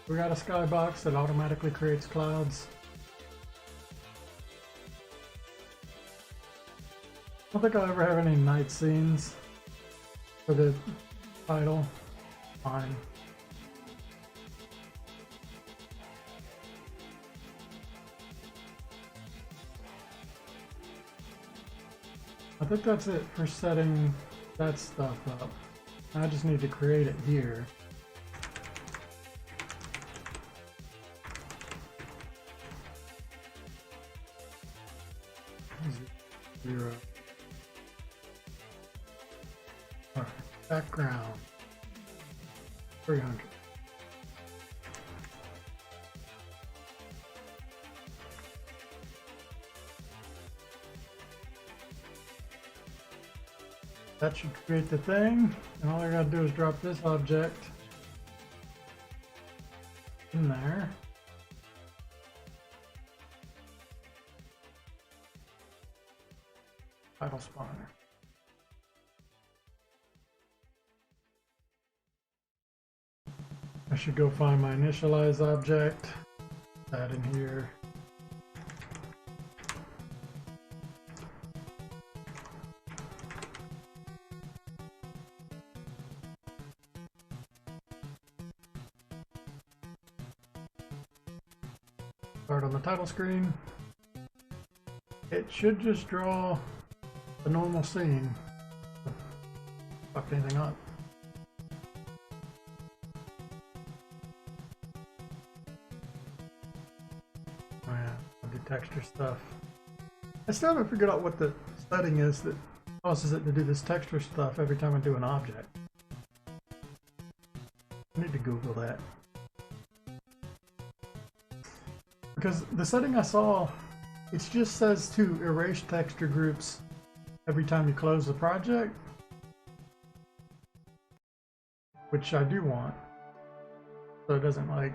we got a skybox that automatically creates clouds. I don't think I'll ever have any night scenes for the title. Fine. I think that's it for setting that stuff up. I just need to create it here. Zero. Alright, background 300. That should create the thing, and all I gotta do is drop this object in there. Title spawner. I should go find my initialize object, that in here. Start on the title screen. It should just draw the normal scene. Fuck anything up. Oh yeah, I'll do texture stuff. I still haven't figured out what the setting is that causes it to do this texture stuff every time I do an object. I need to Google that. Because the setting I saw, it just says to erase texture groups every time you close the project, which I do want, so it doesn't like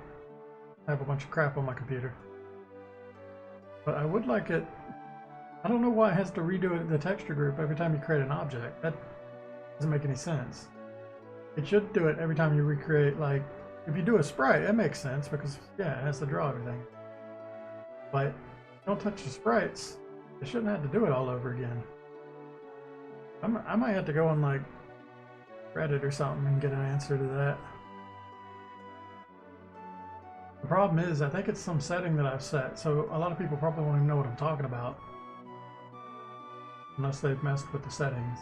have a bunch of crap on my computer. But I would like it, I don't know why it has to redo the texture group every time you create an object. That doesn't make any sense. It should do it every time you recreate like if you do a sprite, it makes sense because yeah, it has to draw everything. But don't touch the sprites. They shouldn't have to do it all over again. I might have to go on like Reddit or something and get an answer to that. The problem is, I think it's some setting that I've set, so a lot of people probably won't even know what I'm talking about unless they've messed with the settings.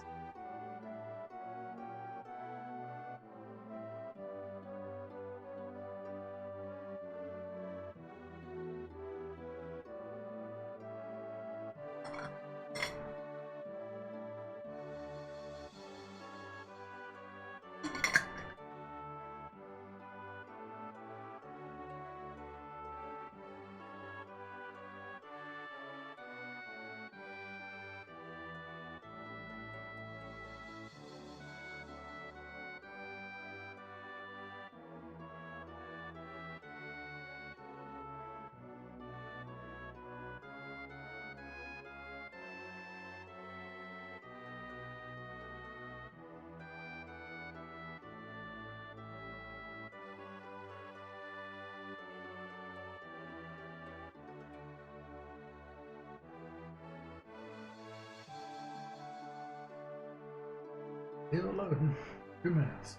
Still loading. 2 minutes.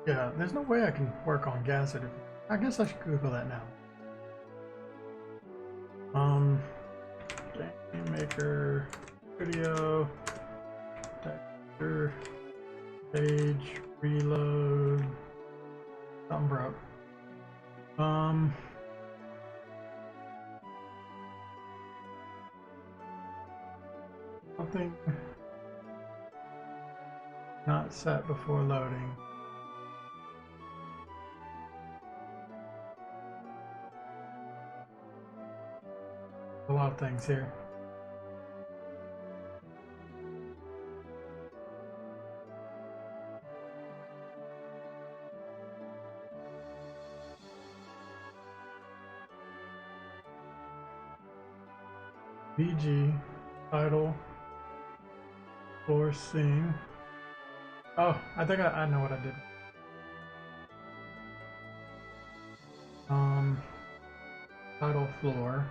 Yeah, there's no way I can work on gas certificate. I guess I should Google that now. Game maker, video, texture, page, reload. Something broke. Something not set before loading. A lot of things here. VG, title, floor scene. Oh, I think I know what I did. Title floor.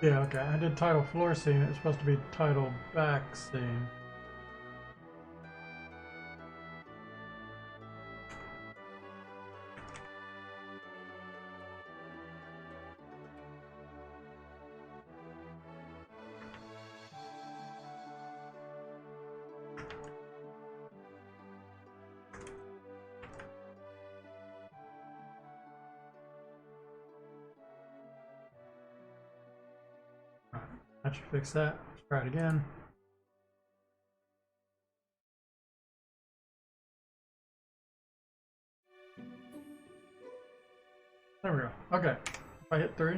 Yeah, okay. I did title floor scene. It's supposed to be title back scene. That should fix that. Let's try it again. There we go. Okay. If I hit 3.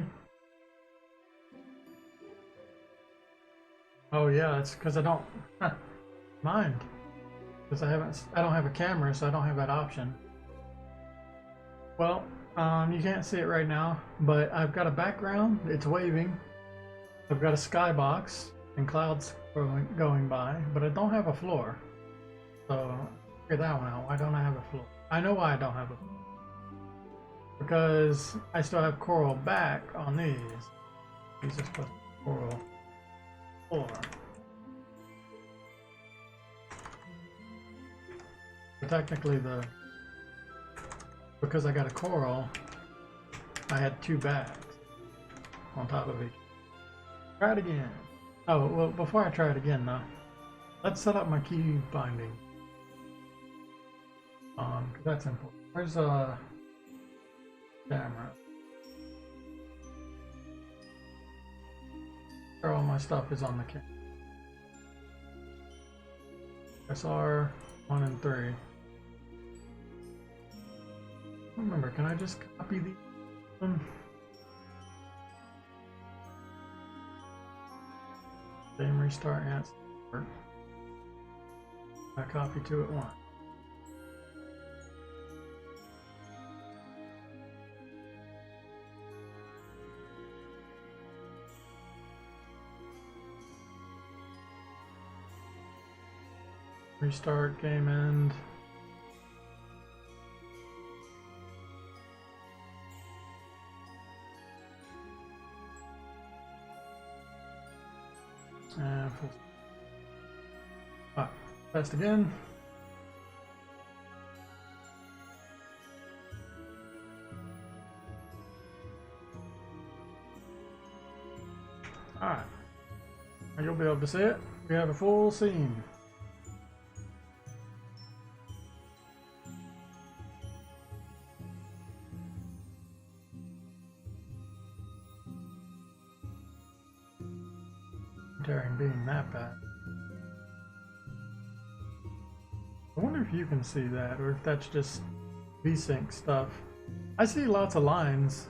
Oh yeah, it's because I don't mind. Because I don't have a camera, so I don't have that option. Well, you can't see it right now, but I've got a background. It's waving. I've got a skybox and clouds going by, but I don't have a floor. So figure that one out. Why don't I have a floor? I know why I don't have a floor. Because I still have coral back on these. These are supposed to be coral floor. But technically because I got a coral, I had 2 backs on top of each. Try it again. Oh, well, before I try it again though, let's set up my key binding. Cause that's important. Where's camera? Where all my stuff is on the camera. SR 1 and 3. Remember, can I just copy these? Same restart answer. I copy 2 at once. Restart, game end. And full. Test again. Alright. You'll be able to see it. We have a full scene. Daring being that bad. I wonder if you can see that, or if that's just VSync stuff. I see lots of lines.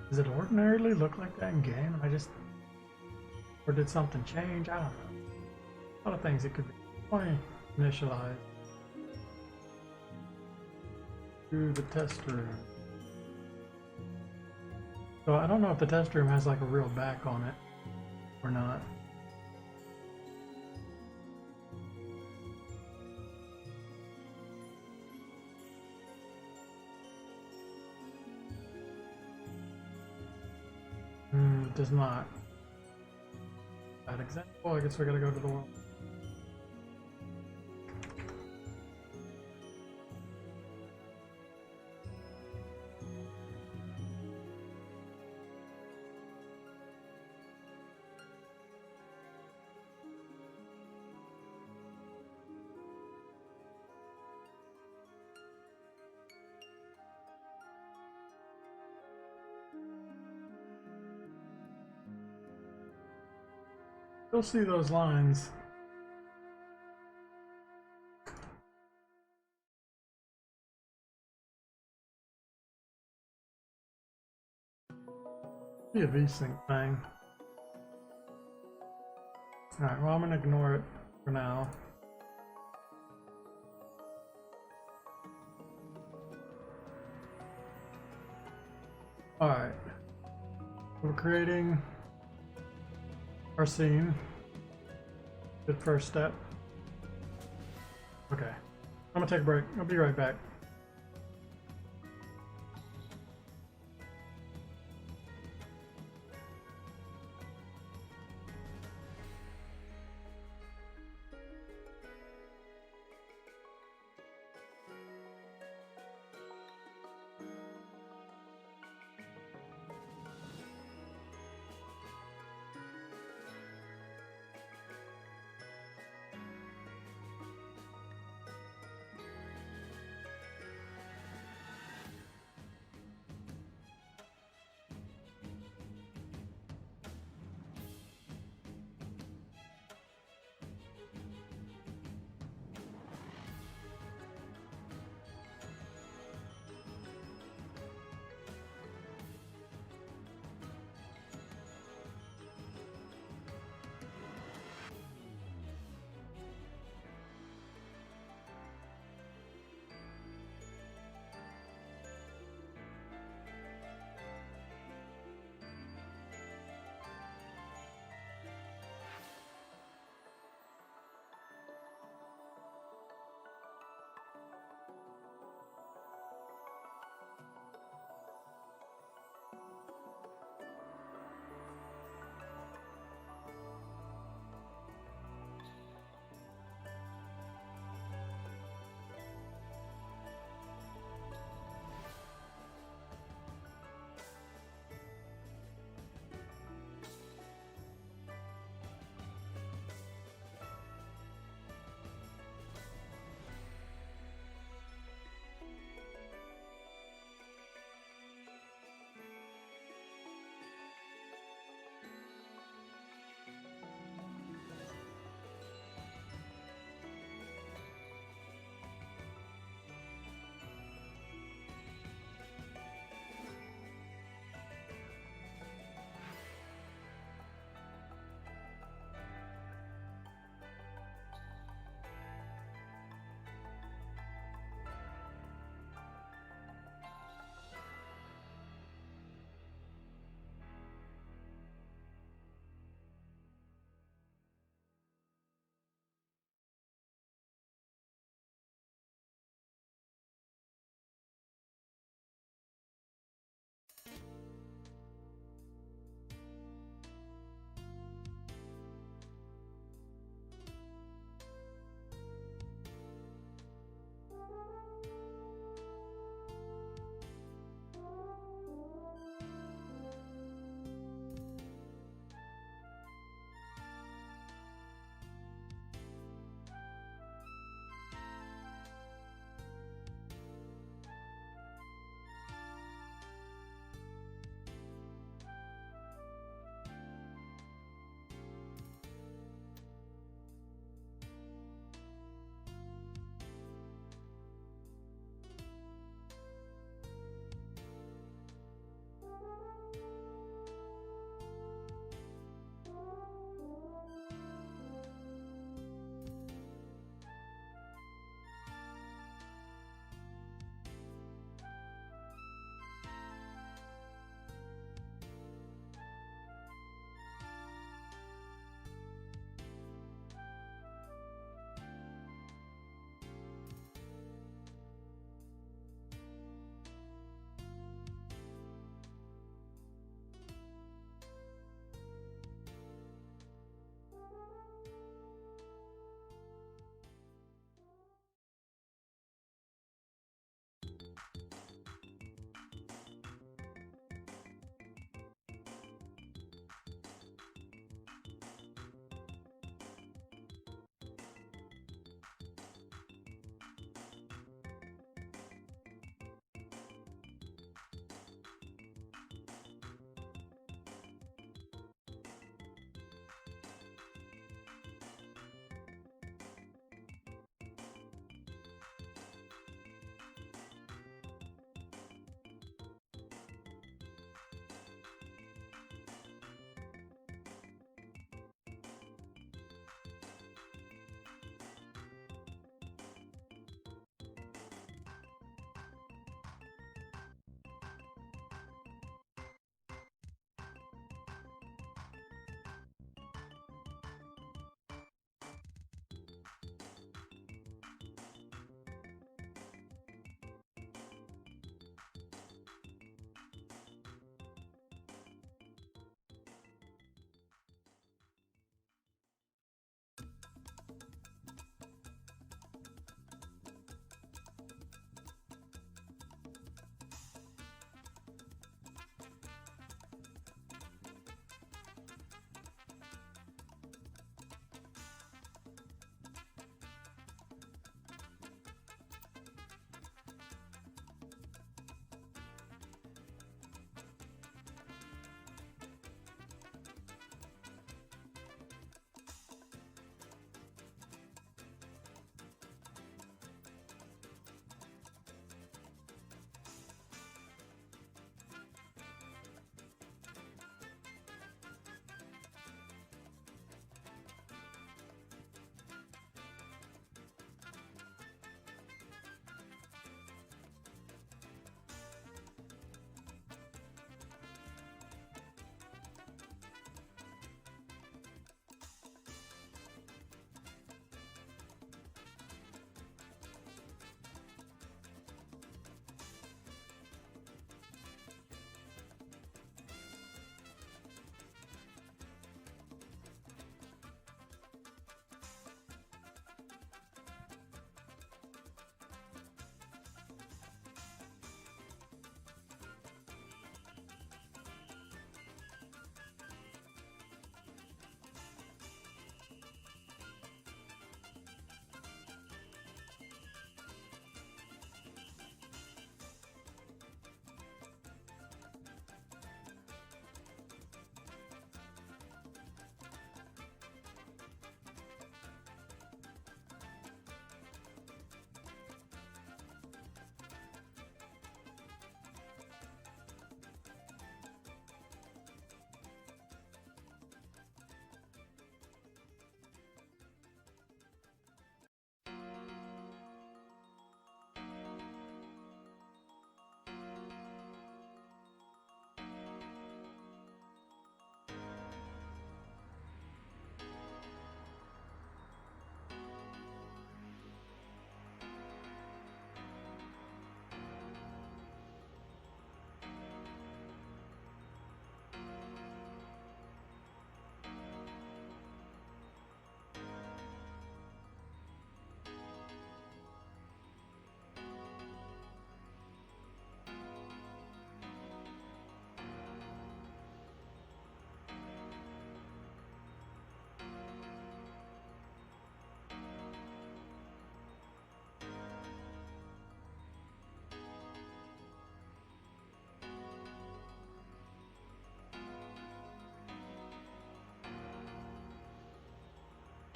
Does it ordinarily look like that in game? Or did something change? I don't know. A lot of things it could be. Initialize. To the test room. So I don't know if the test room has like a real back on it or not. It does not. That example, I guess we gotta go to the world. You'll see those lines. Be a VSync thing. Alright, well I'm gonna ignore it for now. Alright. We're creating our scene. Good first step. Okay. I'm gonna take a break. I'll be right back.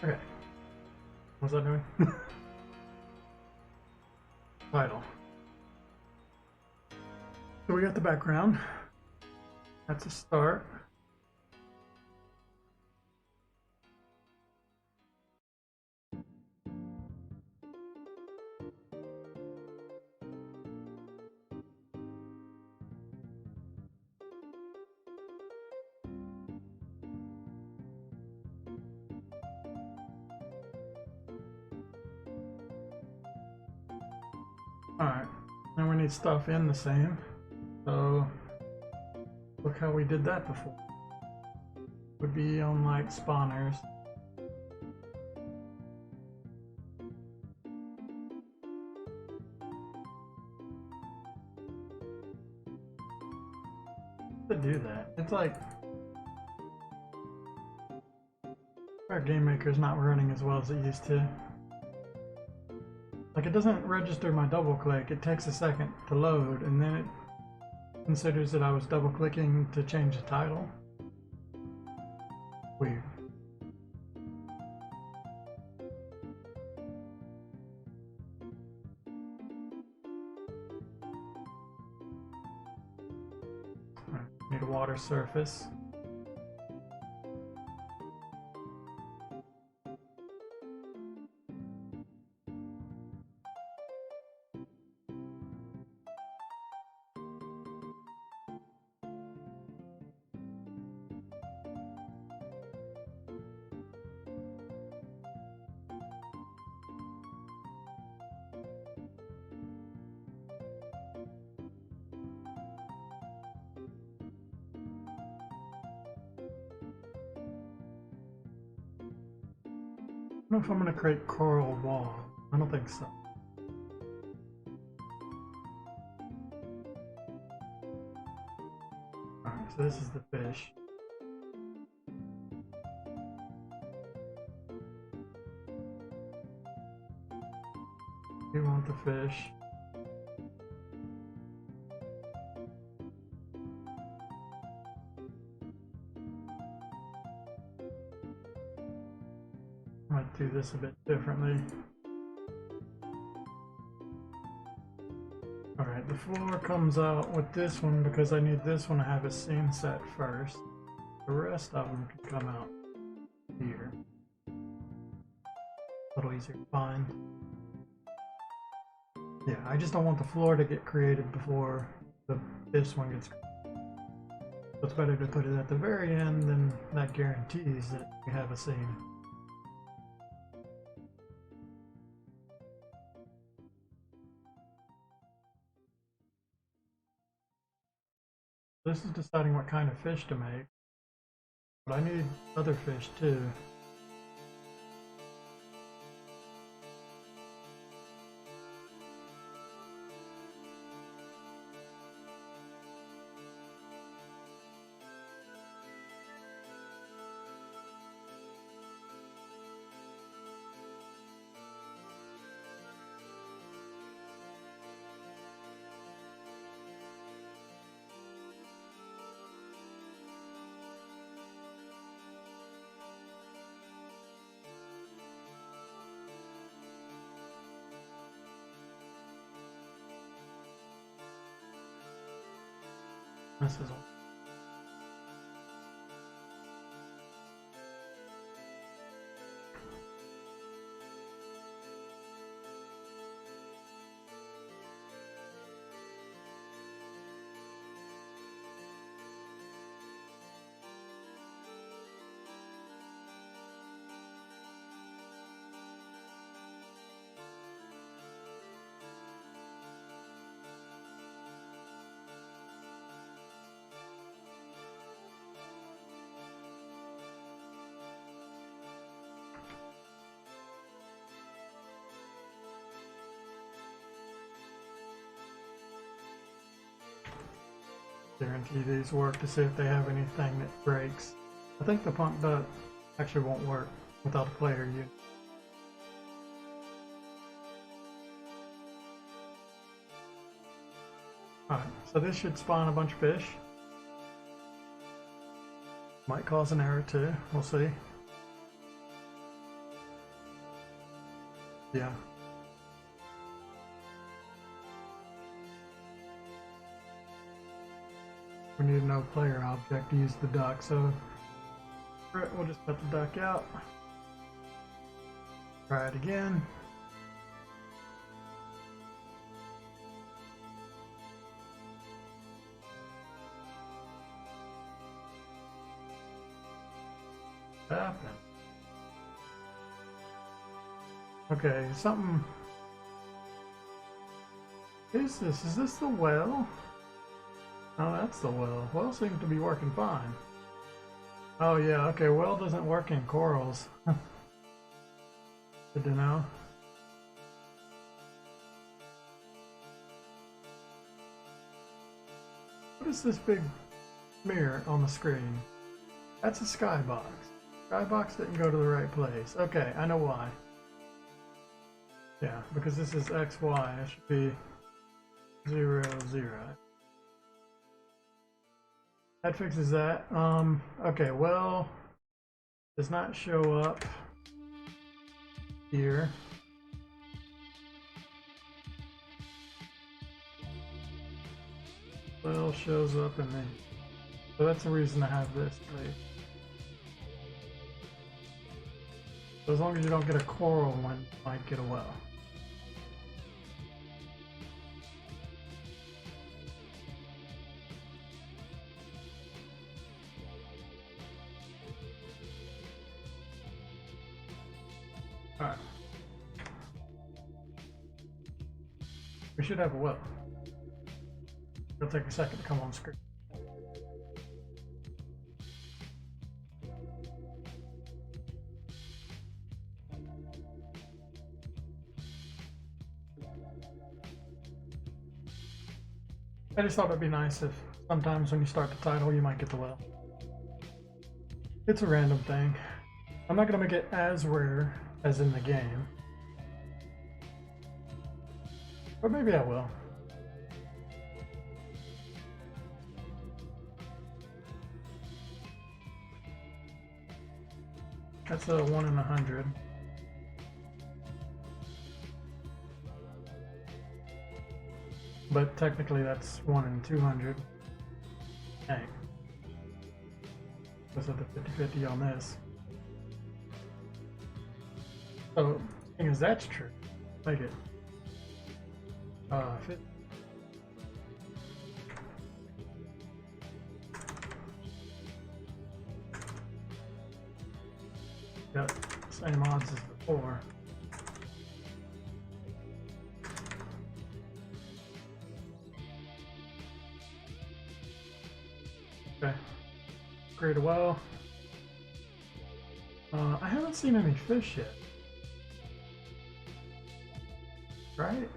Okay. What's that doing? Vital. So we got the background. That's a start. Alright, now we need stuff in the same. So, look how we did that before. Would be on like spawners. To do that, it's like our game maker's not running as well as it used to. Like, it doesn't register my double click, it takes a second to load, and then it considers that I was double clicking to change the title. Weird. Right, need a water surface. I don't know if I'm going to create coral wall. I don't think so. Alright, so this is the fish. We want the fish. Might do this a bit differently. Alright, the floor comes out with this one because I need this one to have a scene set first. The rest of them can come out here. A little easier to find. Yeah, I just don't want the floor to get created before this one gets created. So it's better to put it at the very end, then that guarantees that we have a scene. This is deciding what kind of fish to make, but I need other fish too. This is all. Guarantee these work to see if they have anything that breaks. I think the pump duct actually won't work without a player unit. Alright, so this should spawn a bunch of fish. Might cause an error too, we'll see. Yeah. We need no player object to use the duck, so alright, we'll just put the duck out. Try it again. Happen. Okay, something. What is this? Is this the well? Oh, that's the well. Well seems to be working fine. Oh yeah, okay, well doesn't work in corals. Good to know. What is this big mirror on the screen? That's a skybox. Skybox didn't go to the right place. Okay, I know why. Yeah, because this is XY, it should be 0, 0. That fixes that. Okay, well, does not show up here. Well, shows up in the. So that's the reason I have this place. So as long as you don't get a coral one, you might get a well. Alright. We should have a well. It'll take a second to come on screen. I just thought it'd be nice if sometimes when you start the title you might get the well. It's a random thing. I'm not gonna make it as rare as in the game. But maybe I will. That's a 1 in 100. But technically that's 1 in 200. Dang. Let's have the 50-50 on this. So, thing is that's true. Make it. 50. Got same odds as before. Okay. Create a well. I haven't seen any fish yet. Right?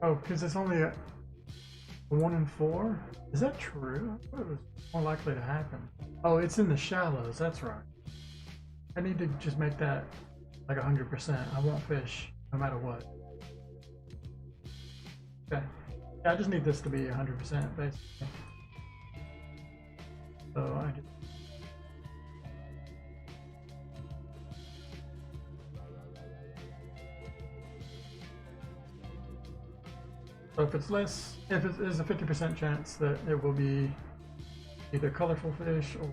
Oh, because it's only a 1 in 4? Is that true? I thought it was more likely to happen. Oh, it's in the shallows, that's right. I need to just make that like 100%. I won't fish no matter what. Okay. Yeah, I just need this to be 100% basically. So I just So if it's less, if it is a 50% chance that it will be either colorful fish or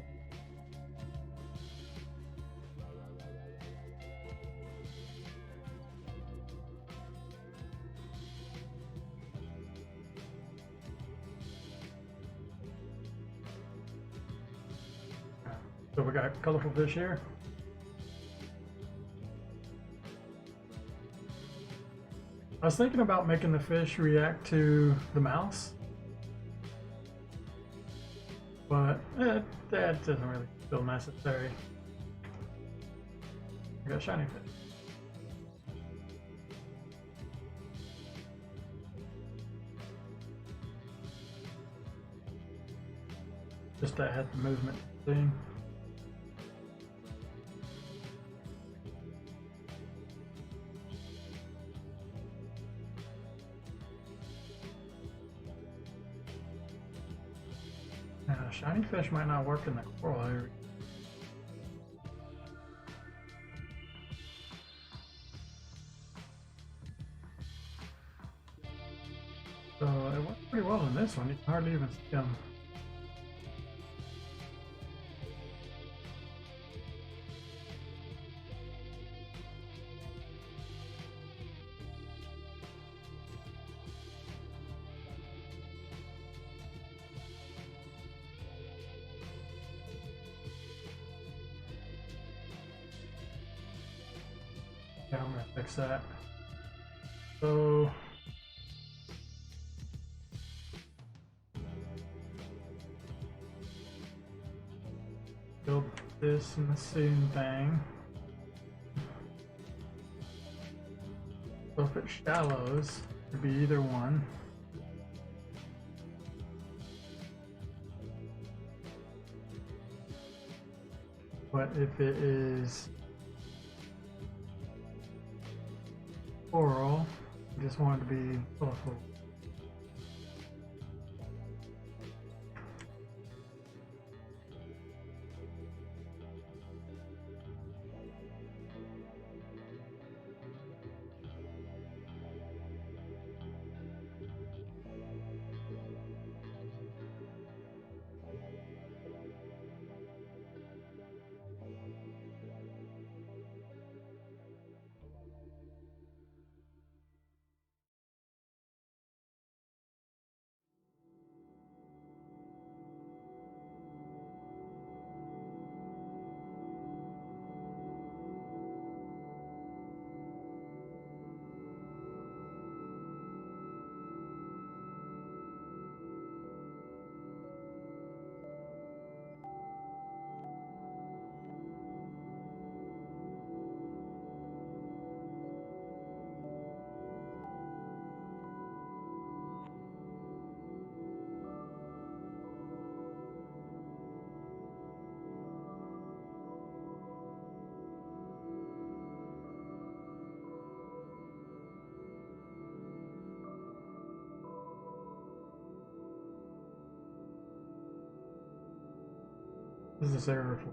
so we got colorful fish here. I was thinking about making the fish react to the mouse, but that doesn't really feel necessary. I got shiny fish. Just to add the movement thing. Yeah, shiny fish might not work in the coral area. So it worked pretty well in this one. You can hardly even see them. Yeah, I'm gonna fix that. So build this in the same thing. So if it shallows, it could be either one. But if it is coral, I just want it to be colorful. What is this error for?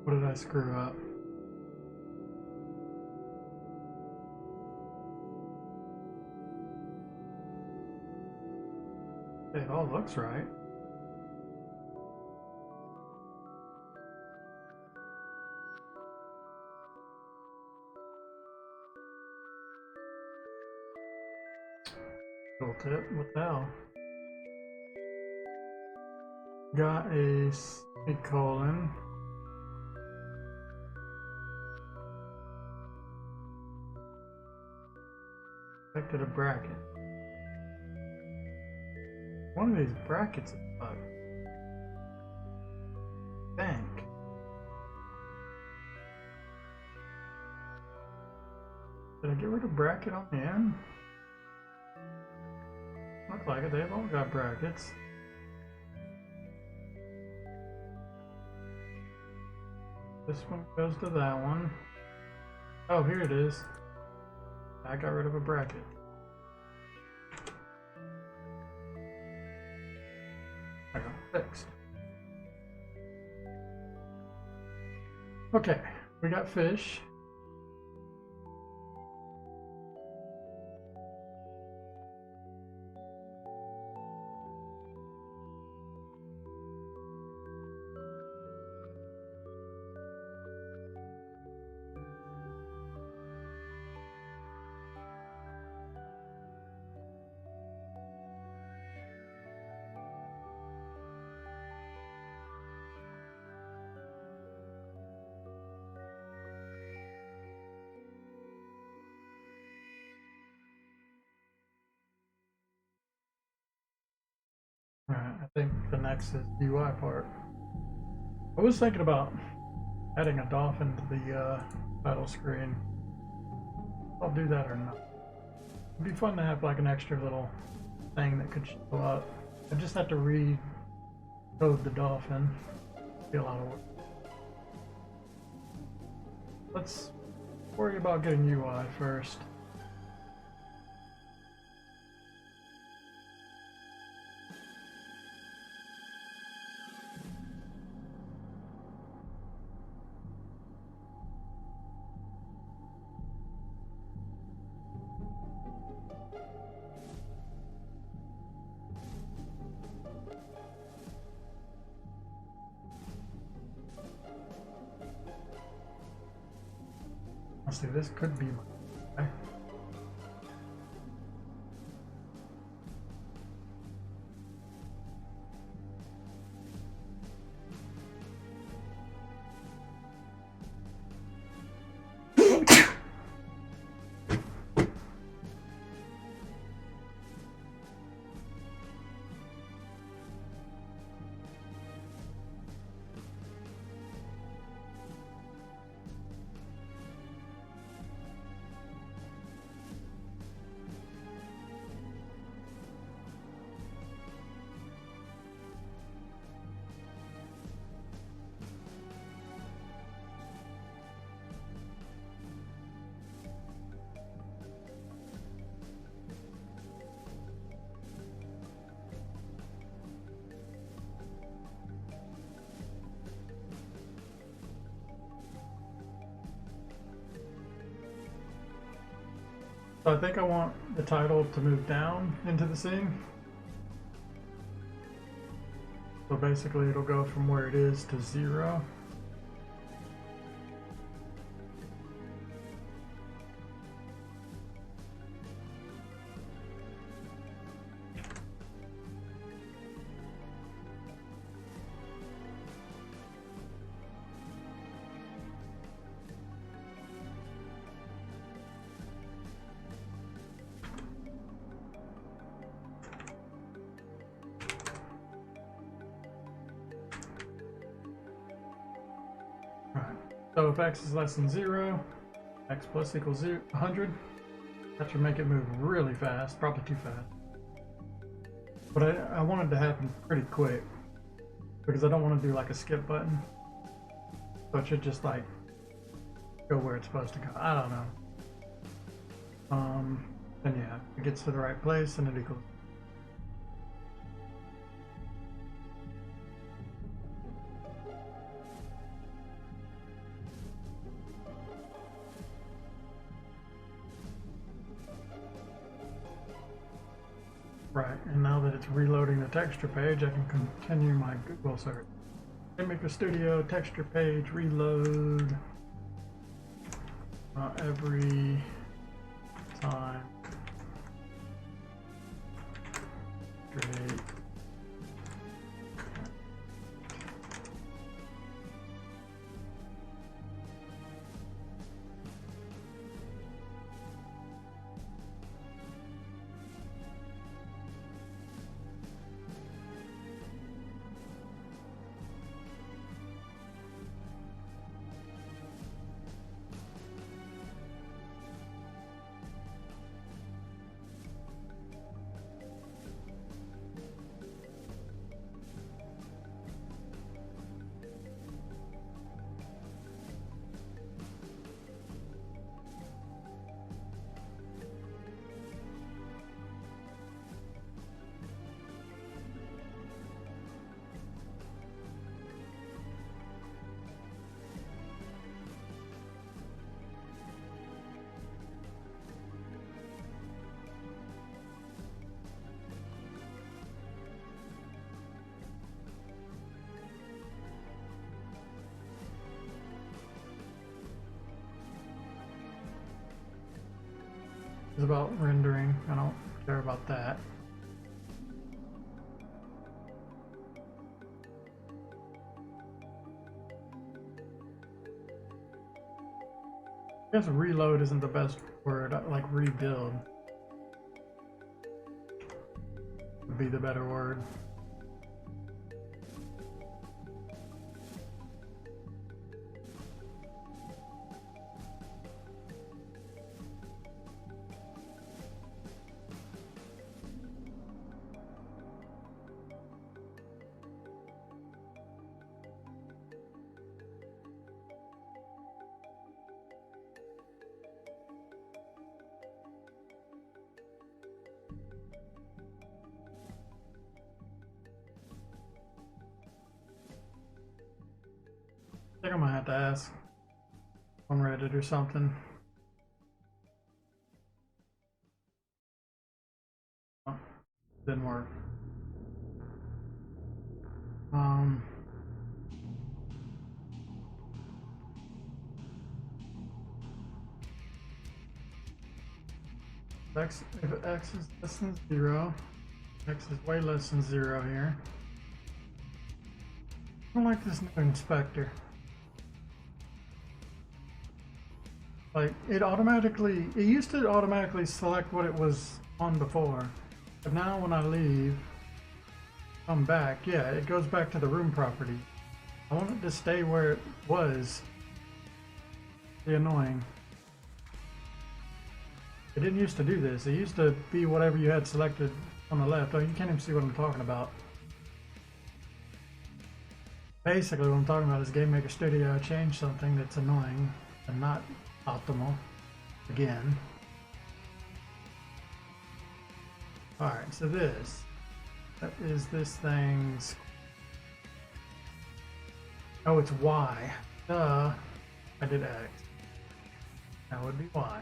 What did I screw up? It all looks right. Little tip, what the hell? Got a semicolon. Expected a bracket. One of these brackets is bugged. Bank. Did I get rid of bracket on the end? Look like it, they've all got brackets. This one goes to that one. Oh, here it is. I got rid of a bracket. I got it fixed. Okay, we got fish. Alright, I think the next is the UI part. I was thinking about adding a dolphin to the title screen. I'll do that or not. It'd be fun to have like an extra little thing that could show up. I just have to recode the dolphin. It'd be a lot of work. Let's worry about getting UI first. Honestly, this could be my. So I think I want the title to move down into the scene. So basically it'll go from where it is to 0. Alright, so if x is less than 0, x plus equals 100, that should make it move really fast, probably too fast. But I want it to happen pretty quick, because I don't want to do like a skip button. So it should just like go where it's supposed to go. I don't know. Then yeah, it gets to the right place and it equals. Right, and now that it's reloading the texture page, I can continue my Google search. GameMaker Studio texture page reload every time. Great. It's about rendering. I don't care about that. I guess reload isn't the best word. Like rebuild would be the better word. I think I'm gonna have to ask on Reddit or something. Oh, didn't work. Um, if x is less than 0, x is way less than 0 here. I don't like this new inspector. Like, it used to automatically select what it was on before. But now when I leave, come back, yeah, it goes back to the room property. I want it to stay where it was. Be annoying. It didn't used to do this. It used to be whatever you had selected on the left. Oh, you can't even see what I'm talking about. Basically, what I'm talking about is Game Maker Studio changed something that's annoying and not optimal. Again. Alright, so that is this thing's... Oh, it's Y. Duh. I did X. That would be Y.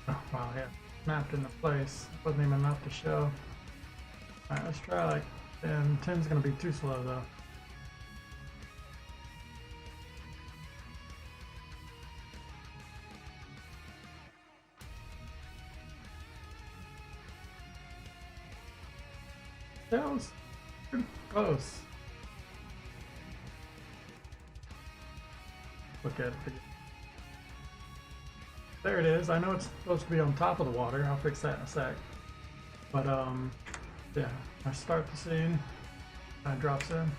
Oh, wow, yeah. Snapped into place. Wasn't even enough to show. Alright, let's try like 10. 10's gonna be too slow though. That was pretty close. Look at it again. There it is. I know it's supposed to be on top of the water. I'll fix that in a sec. But yeah, I start the scene, it drops in.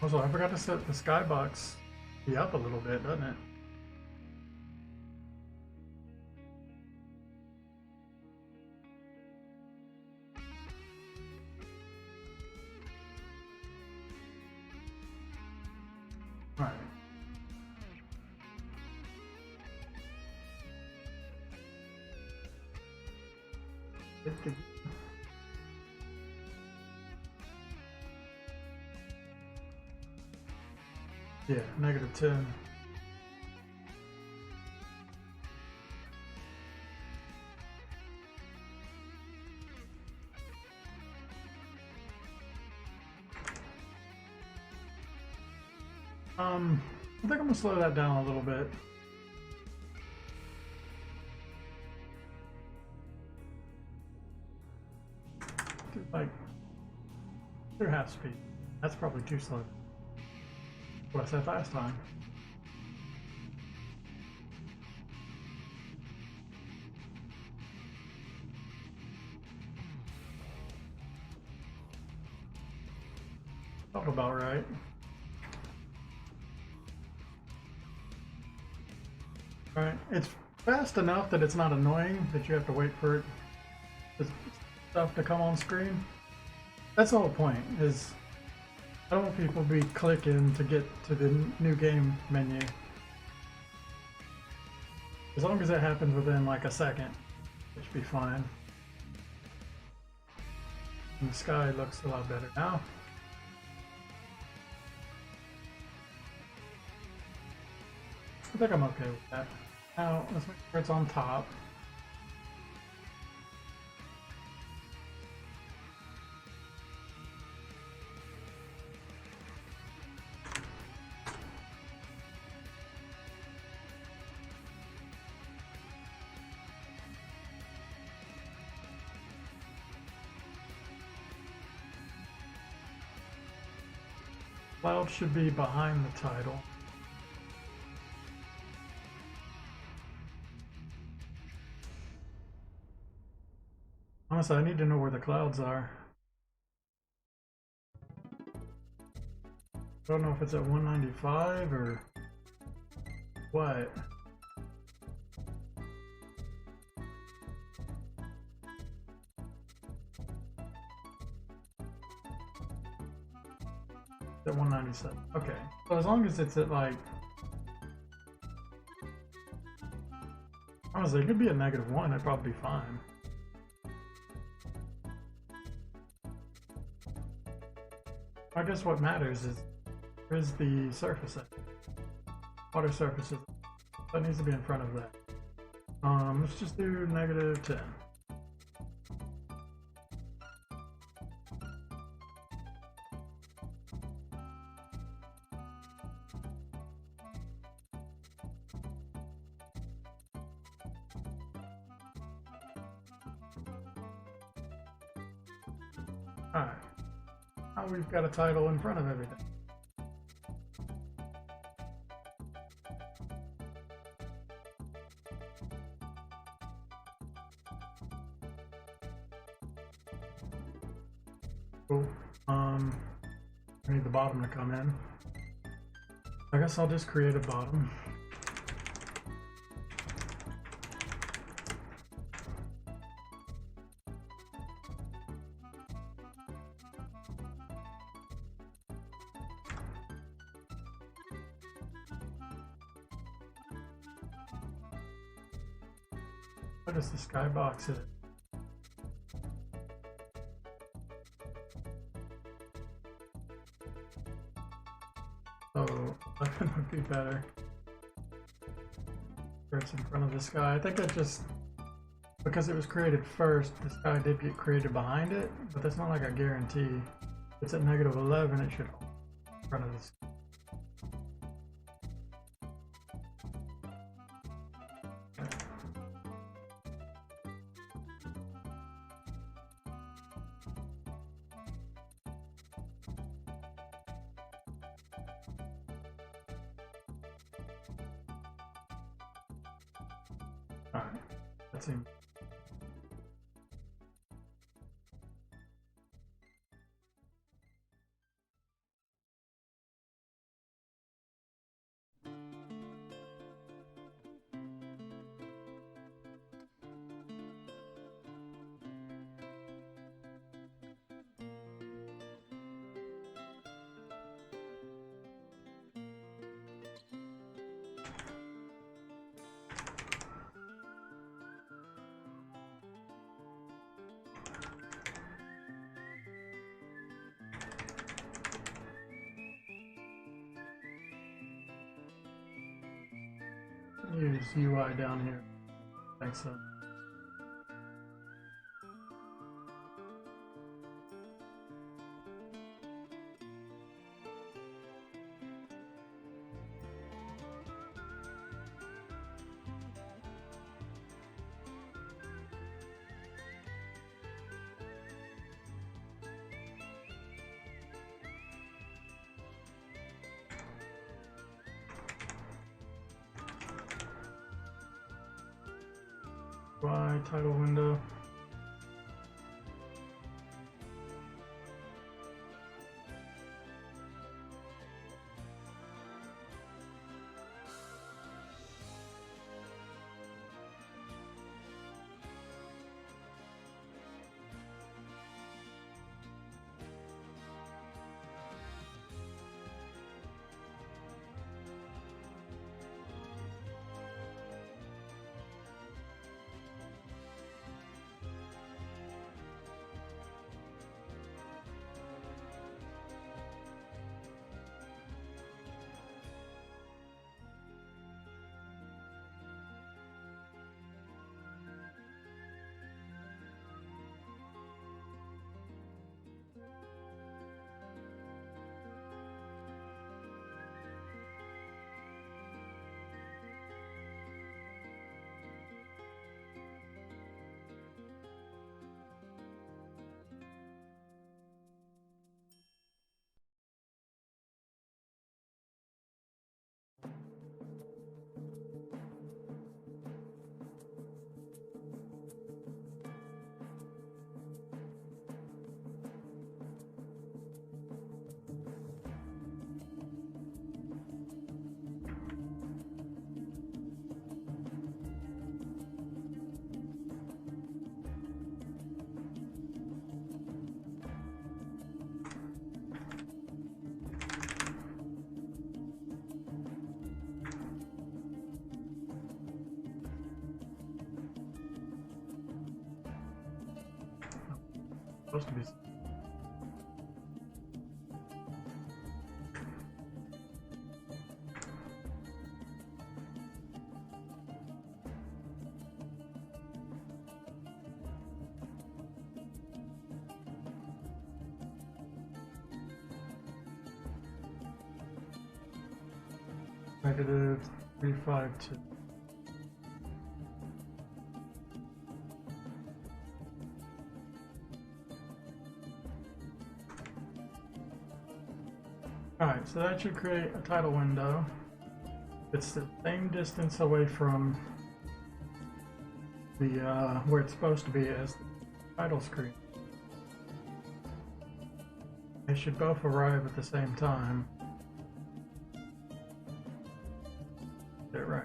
Also, I forgot to set the skybox be up a little bit, doesn't it? Alright. Yeah, -10. I think I'm gonna slow that down a little bit. Do like 2.5 speed. That's probably too slow. What I said last time. Felt about right. Alright, it's fast enough that it's not annoying that you have to wait for this stuff to come on screen. That's the whole point, is I don't want people to be clicking to get to the new game menu. As long as it happens within like a second, it should be fine. And the sky looks a lot better now. I think I'm okay with that. Now, let's make sure it's on top. Cloud should be behind the title. Honestly, I need to know where the clouds are. I don't know if it's at 195 or what. At 197. Okay. So as long as it's at like, honestly, it could be a -1. I'd probably be fine. I guess what matters is where's the surface at? Water surfaces. That needs to be in front of that. Let's just do -10. Alright. Now we've got a title in front of everything. Cool. I need the bottom to come in. I guess I'll just create a bottom. What is the skybox? So 11 would be better. Where it's in front of the sky. I think it just, because it was created first, the sky did get created behind it, but that's not like a guarantee. If it's at -11, it should be in front of the sky. Alright, that seems. Use UI down here. Thanks. UI title window. supposed to be. Negative 352. Alright, so that should create a title window. It's the same distance away from the where it's supposed to be as the title screen. They should both arrive at the same time. Get it right.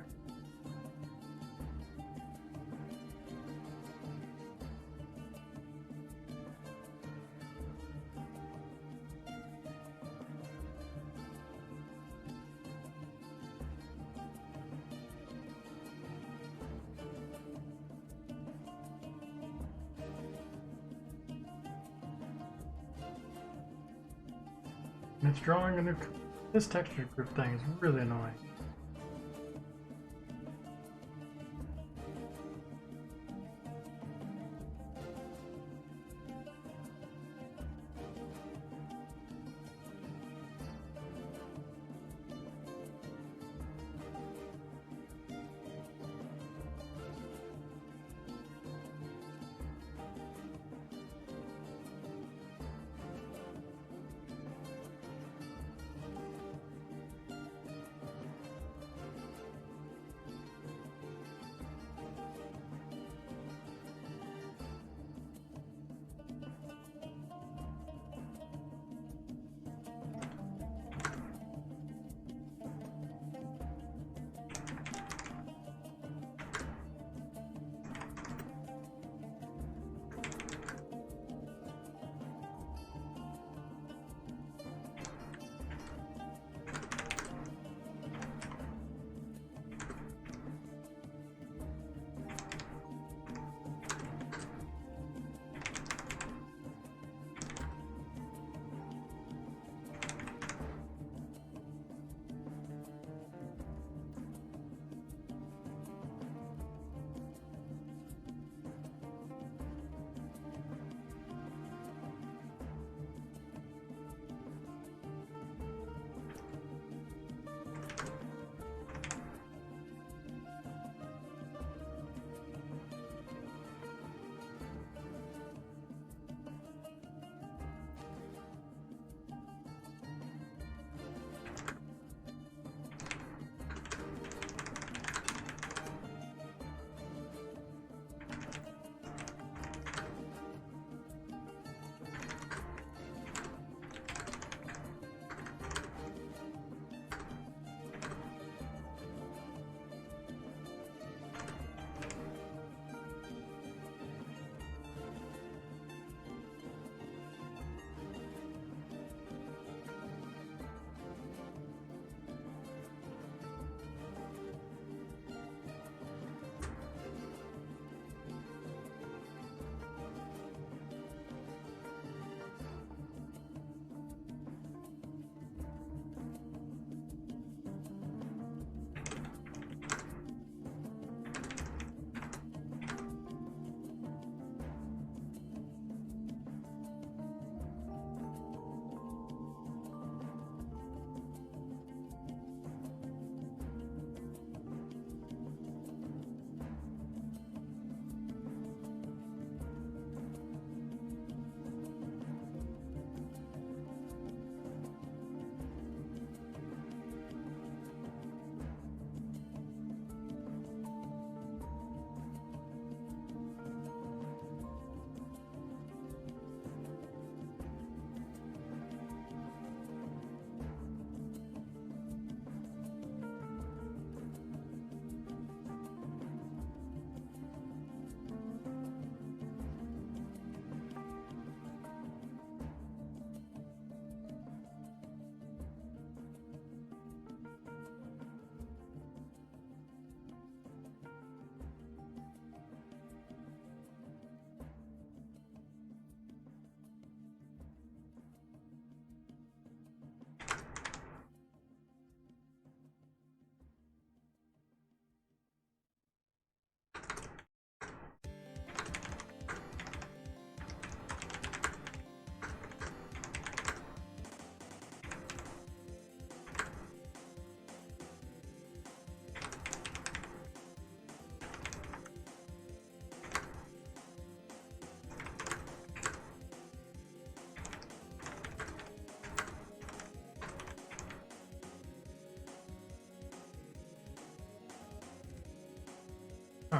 And it's drawing a new. This texture group thing is really annoying.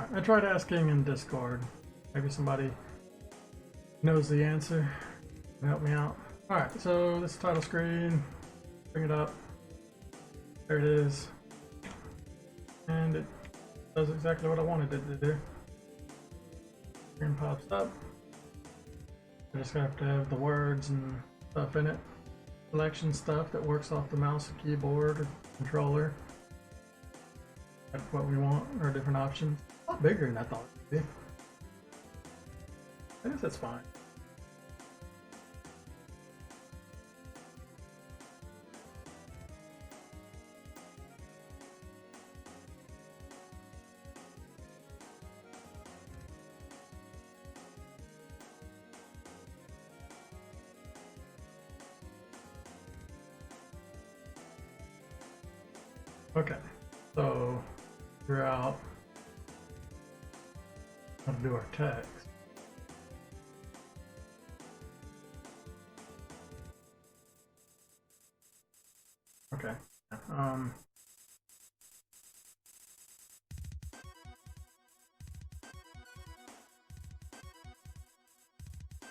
Alright, I tried asking in Discord. Maybe somebody knows the answer and help me out. Alright, so this title screen, bring it up. There it is. And it does exactly what I wanted it to do. Screen pops up. I just have to have the words and stuff in it. Selection stuff that works off the mouse and keyboard or controller. That's what we want, or different options. A lot bigger than I thought it would be. I guess that's fine. Okay, so figure out how to do our text. Okay.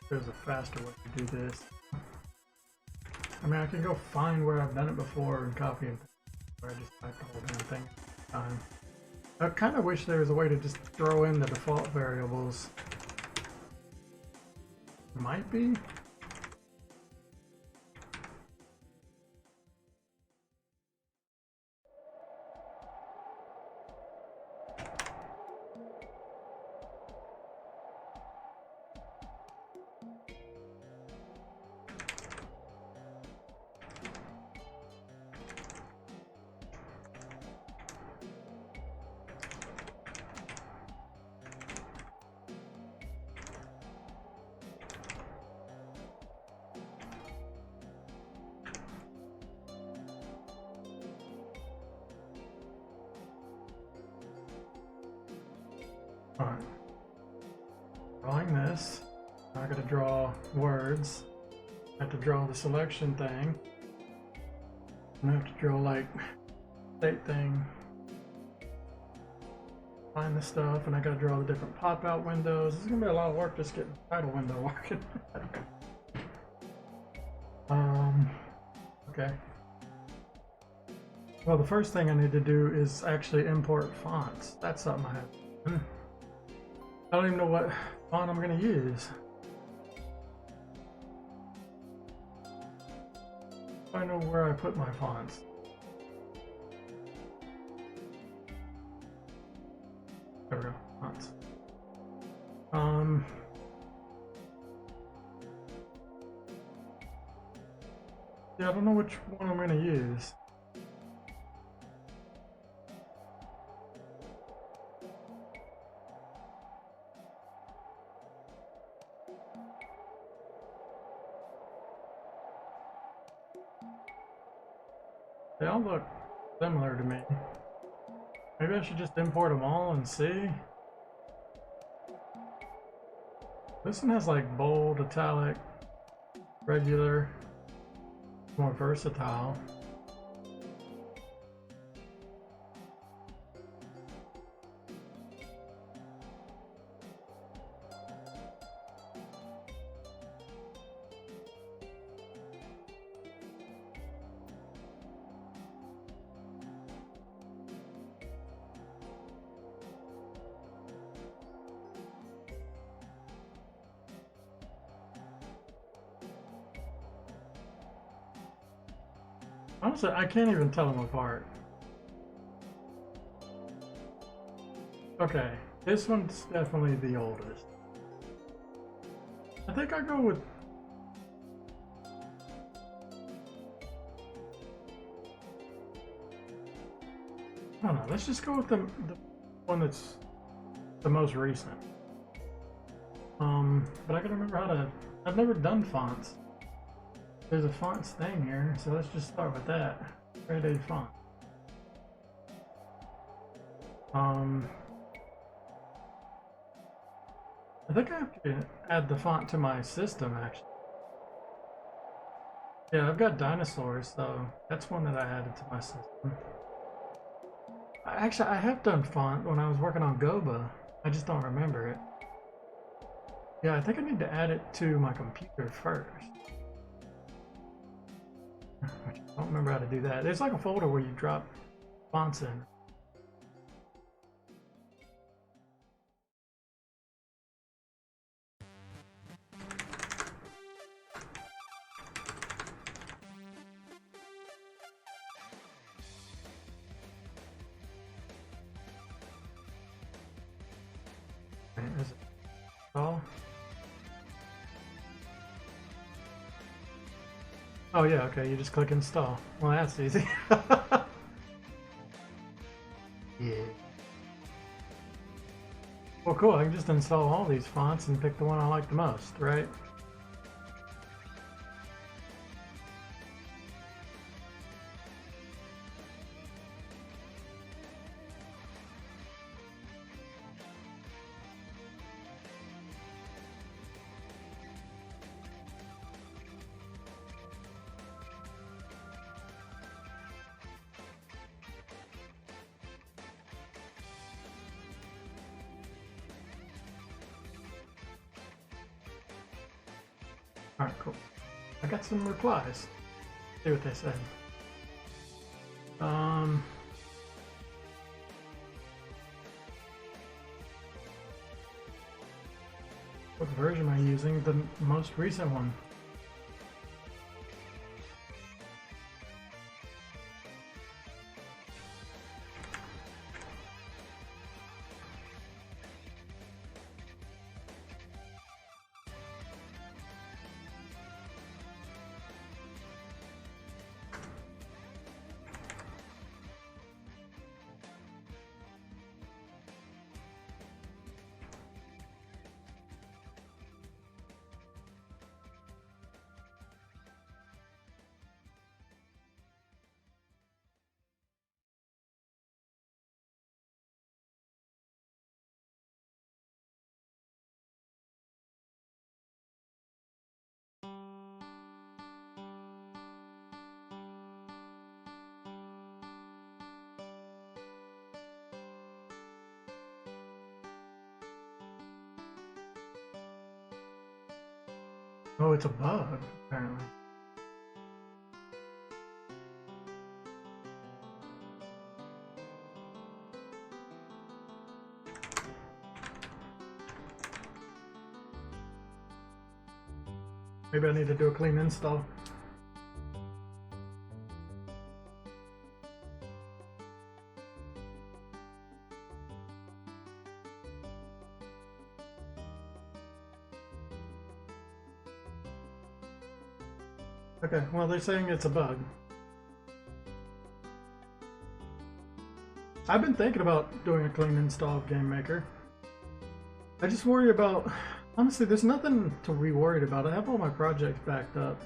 There's a faster way to do this. I mean, I can go find where I've done it before and copy and where I just type the whole damn thing every time. I kind of wish there was a way to just throw in the default variables. Might be. Alright. Drawing this. I gotta draw words. I have to draw the selection thing. I have to draw like state thing. Find the stuff, and I gotta draw the different pop-out windows. This is gonna be a lot of work just getting the title window working. Okay. Well, the first thing I need to do is actually import fonts. That's something I have to do. I don't even know what font I'm going to use. I know where I put my fonts. There we go, fonts. Yeah, I don't know which one I'm going to use. They all look similar to me. Maybe I should just import them all and see. This one has like bold, italic, regular, more versatile. Honestly, I can't even tell them apart. Okay, this one's definitely the oldest. I think I go with... I don't know, let's just go with the one that's the most recent. But I gotta remember how to... I've never done fonts. There's a fonts thing here, so let's just start with that. Create a font. I think I have to add the font to my system, actually. Yeah, I've got dinosaurs, so that's one that I added to my system. Actually, I have done font when I was working on Goba. I just don't remember it. Yeah, I think I need to add it to my computer first. I don't remember how to do that. There's like a folder where you drop fonts in. Is it all? Oh yeah, okay, you just click install. Well, that's easy. Yeah. Well, cool, I can just install all these fonts and pick the one I like the most, right? Alright, cool. I got some replies. See what they said. What version am I using? The most recent one. Oh, it's a bug, apparently. Maybe I need to do a clean install. Okay, well, they're saying it's a bug. I've been thinking about doing a clean install of GameMaker. I just worry about, honestly, there's nothing to be worried about. I have all my projects backed up.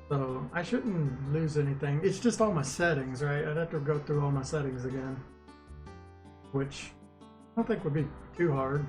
So I shouldn't lose anything. It's just all my settings, right? I'd have to go through all my settings again. Which I don't think would be too hard.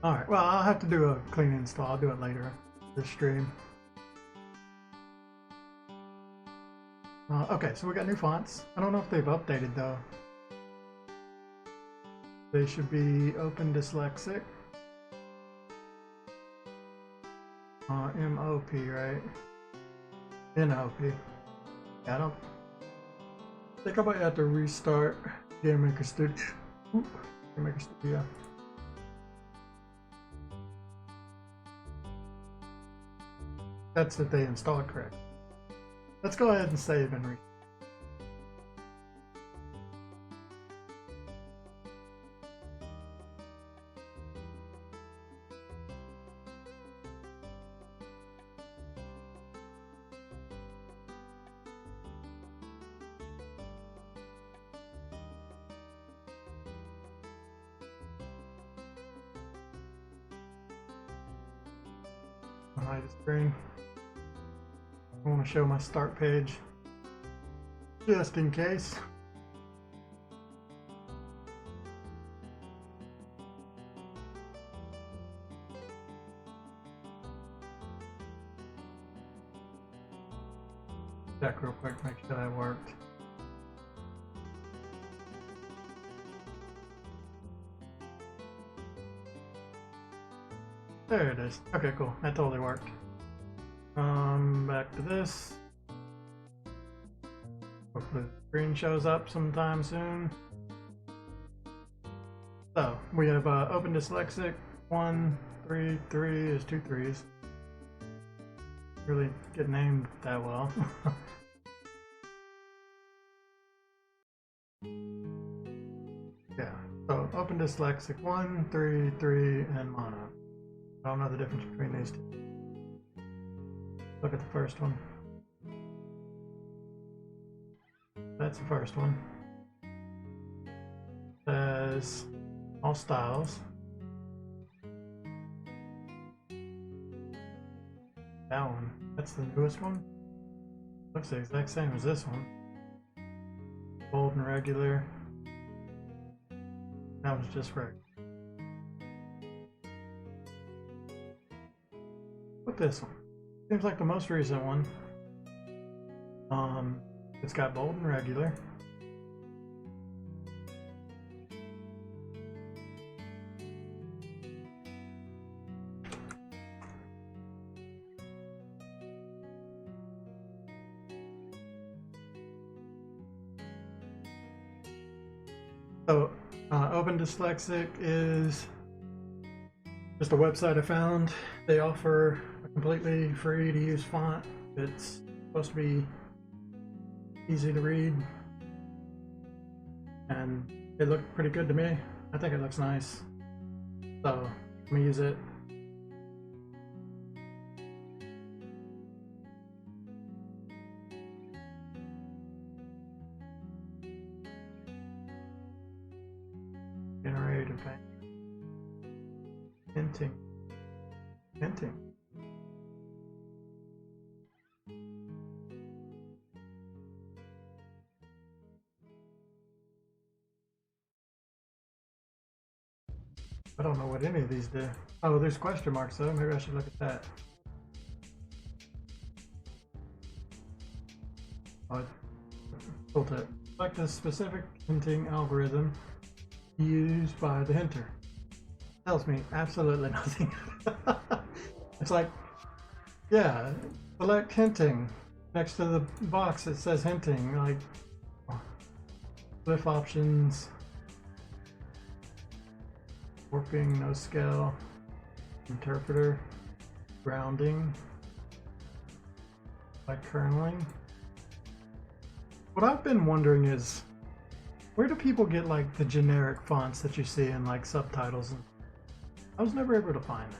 Alright, well, I'll have to do a clean install. I'll do it later this stream. Okay, so we got new fonts. I don't know if they've updated though. They should be Open Dyslexic. MOP, right? NOP. Yeah, I don't think I might have to restart GameMaker Studio. GameMaker Studio. That's if they install it correct. Let's go ahead and save and restart. hide the screen. I want to show my start page just in case. Check real quick, make sure that worked. There it is. Okay, cool. That totally worked. Back to this. Hopefully the screen shows up sometime soon. So we have Open Dyslexic 1, 3, 3 is 2 3s. Really get named that well. Yeah. So Open Dyslexic 1, 3, 3, and Mono. I don't know the difference between these two. Look at the first one. That's the first one. Says all styles. That one. That's the newest one. Looks the exact same as this one. Bold and regular. That was just regular. With this one. Seems like the most recent one. It's got bold and regular. So, Open Dyslexic is just a website I found. They offer a completely free to use font. It's supposed to be easy to read, and it looked pretty good to me. I think it looks nice, so I'm gonna use it. Generate event. Hinting. I don't know what any of these do. Oh, there's question marks though. Maybe I should look at that. Tooltip. Select the specific hinting algorithm used by the hinter. Tells me absolutely nothing. It's like, yeah, select hinting. Next to the box it says hinting, like glyph options, warping, no scale, interpreter, grounding, like kerneling. What I've been wondering is, where do people get like the generic fonts that you see in like subtitles? And I was never able to find that.